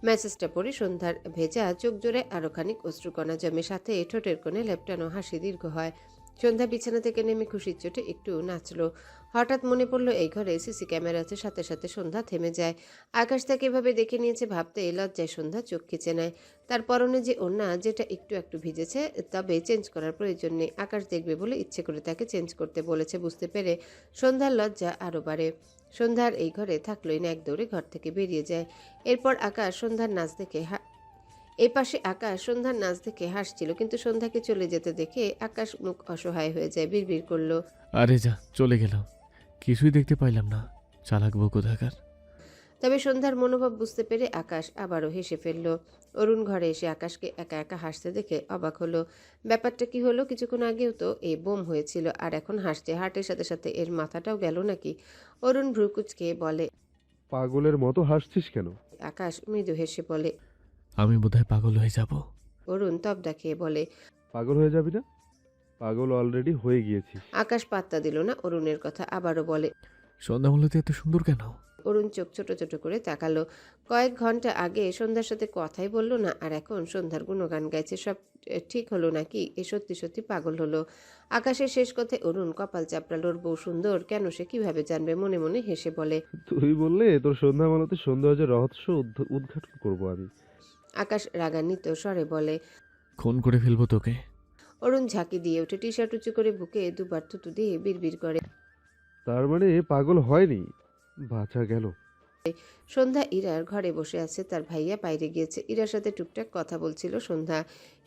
মেসেজটা পড়ে সন্ধ্যার ভেজা চোখ জোড়ে আরো খানিক অশ্রুকণা জমে, সাথে ঠোঁটের কোণে লেপটানো হাসি দীর্ঘ হয়। সন্ধ্যা বিছানা থেকে নেমে খুশির চোটে একটু নাচলো। হঠাৎ মনে পড়লো এই ঘরে সিসি ক্যামেরা আছে। সাথে সাথে সন্ধ্যা থেমে যায়। আকাশ তাকে এভাবে দেখে নিয়েছে ভাবতে লজ্জায় সন্ধ্যা চোখ খিচে নেয়। তার পরনে যে ওড়না, যেটা একটু একটু ভিজেছে, তবে চেঞ্জ করার প্রয়োজন নেই। আকাশ দেখবে বলে ইচ্ছে করে তাকে চেঞ্জ করতে বলেছে। বুঝতে পেরে সন্ধ্যার লজ্জা আরও বাড়ে। সন্ধ্যার এই ঘরে থাকলোই না, এক দৌড়ে ঘর থেকে বেরিয়ে যায়। এরপর আকাশ সন্ধ্যার নাচ দেখে এই পাশে আকাশ সন্ধ্যার নাচ দেখে হাসছিল, কিন্তু সন্ধ্যাকে চলে যেতে দেখে আকাশ মুখ অসহায় হয়ে যায়। বিড়বিড় করলো, আরে যা, চলে গেলাম, কিছুই দেখতে পাইলাম না, চালাক বউ কোথাকার। তবে সন্ধ্যার মনোভাব বুঝতে পেরে আকাশ আবারও হেসে ফেলল। অরুণ ঘরে এসে আকাশকে একা একা হাসতে দেখে অবাক হলো। ব্যাপারটা কি হলো? কিছুক্ষণ আগেও তো এই বোম হয়েছিল, আর এখন হাসছে। হার্টের সাথে সাথে এর মাথাটাও গেল নাকি? অরুণ ভ্রুকুচকে বলে, পাগলের মতো হাসছিস কেন? আকাশ মৃদু হেসে বলে, আমি বোধহয় পাগল হয়ে যাব। অরুণ তবদা খেয়ে বলে, পাগল হয়ে যাবি না? পাগল অলরেডি হয়ে গিয়েছিস। আকাশ পাত্তা দিল না অরুণের কথা, আবারও বলে, সন্ধ্যামালতী এত সুন্দর কেন? অরুণ চোখ ছোট ছোট করে তাকালো। কয়েক ঘন্টা আগে সন্ধ্যার সাথে কথাই বললো না, আর এখন সন্ধ্যার গুণগান গাইছে। সব ঠিক হলো নাকি? এ সত্যি সত্যি পাগল হলো? আকাশের শেষ কথায় অরুণ কপাল চাপড়াল। ওর বউ সুন্দর কেন সে কিভাবে জানবে? মনে মনে হেসে বলে, তুই বললে তোর সন্ধ্যামালতির সৌন্দর্যের রহস্য উদ্ঘাটন করব আমি। আকাশ রাগান্বিত স্বরে বলে, খুন করে ফেলবো তোকে। অরুণ ঝাঁকি দিয়ে উঠে টি শার্ট উঁচু করে বুকে দুবার থুতু দিয়ে বিড়বিড় করে, তার মানে পাগল হয়নি, বাঁচা গেল। সন্ধ্যা ইরার ঘরে বসে আছে, তার ভাইয়া বাইরে গিয়েছে। ইরার সাথে টুকটাক কথা বলছিল সন্ধ্যা।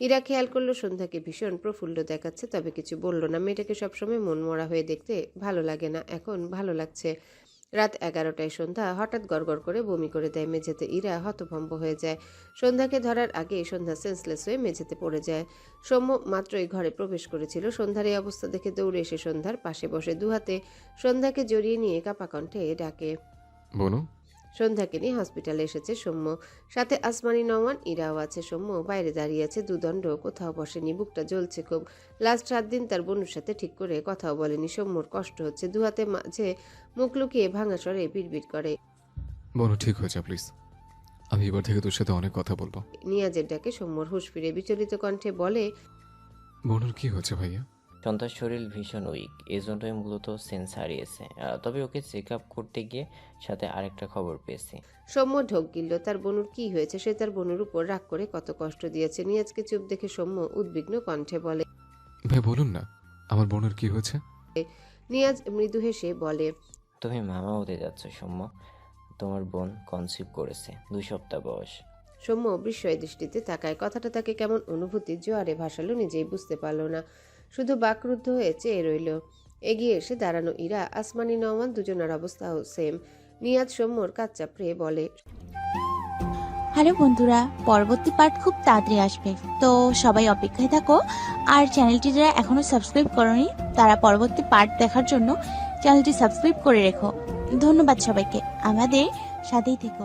ইরা খেয়াল করলো সন্ধ্যাকে ভীষণ প্রফুল্ল দেখাচ্ছে, তবে কিছু বলল না। মেয়েটাকে সবসময় মন মরা হয়ে দেখতে ভালো লাগে না, এখন ভালো লাগছে। রাত 11টায় সন্ধ্যা হঠাৎ গড়গড় করে বমি করে দেয় মেঝেতে। ইরা হতভম্ব হয়ে যায়। সন্ধ্যাকে ধরার আগে সন্ধ্যা সেন্সলেস হয়ে মেঝেতে পড়ে যায়। সৌম্য মাত্রই ঘরে প্রবেশ করেছিল। সন্ধ্যার এই অবস্থা দেখে দৌড়ে এসে সন্ধ্যার পাশে বসে দুহাতে সন্ধ্যাকে জড়িয়ে নিয়ে কাপা কণ্ঠে ডাকে, বনু। সন্ধ্যাকে নিয়ে হসপিটালে এসেছে সৌম্য। সাথে আসমানি নওয়ান, ইরাও আছে। সৌম্য বাইরে দাঁড়িয়ে আছে, দুদণ্ড, কোথাও বসেনি, বুকটা জ্বলছে খুব। লাস্ট 7 দিন তার বোনের সাথে ঠিক করে কথাও বলেনি। সৌম্যর কষ্ট হচ্ছে। দুহাতে মাঝে মুখ লুকিয়ে ভাঙা স্বরে বিড়বিড় করে, বনু ঠিক হয়ে যা প্লিজ, আমি এবার থেকে তোর সাথে অনেক কথা বলবো। নিয়াজের ডাকে সৌম্যর হুঁশ ফিরে বিচলিত কণ্ঠে বলে, বনুর কি হচ্ছে ভাইয়া? সন্ধ্যার শরীর ভীষণ উইক, এজন্যই মূলত সেন্স হারিয়েছে। তবে ওকে চেক আপ করতে গিয়ে সাথে আরেকটা খবর পেয়েছি। সৌম্য ঢোক গিলল। তার বোনুর কি হয়েছে? সে তার বোনের উপর রাগ করে কত কষ্ট দিয়েছে। নিয়াজকে চুপ দেখে সৌম্য উদ্বিগ্ন কণ্ঠে বলে, ভাই বলুন না, আমার বোনের কি হয়েছে? নিয়াজ মৃদু হেসে বলে, তুমি মামা হতে যাচ্ছ সৌম্য, তোমার বোন কনসিভ করেছে, 2 সপ্তাহ বয়স। সৌম্য বিস্ময় দৃষ্টিতে তাকায়। কথাটা তাকে কেমন অনুভূতি জোয়ারে ভাসালো নিজেই বুঝতে পারল না, শুধু বাকরুদ্ধ হয়ে চেয়ে রইল। এগিয়ে এসে দাঁড়ানো ইরা, আসমানি নওয়ান, দুজনের অবস্থাও সেম। নিয়াজ সৌম্যর কাজ চাপড়ে বলে, হ্যালো বন্ধুরা, পরবর্তী পার্ট খুব তাড়াতাড়ি আসবে, তো সবাই অপেক্ষায় থাকো। আর চ্যানেলটি যারা এখনো সাবস্ক্রাইব করোনি তারা পরবর্তী পার্ট দেখার জন্য চ্যানেলটি সাবস্ক্রাইব করে রেখো। ধন্যবাদ সবাইকে, আমাদের সাথেই থেকো।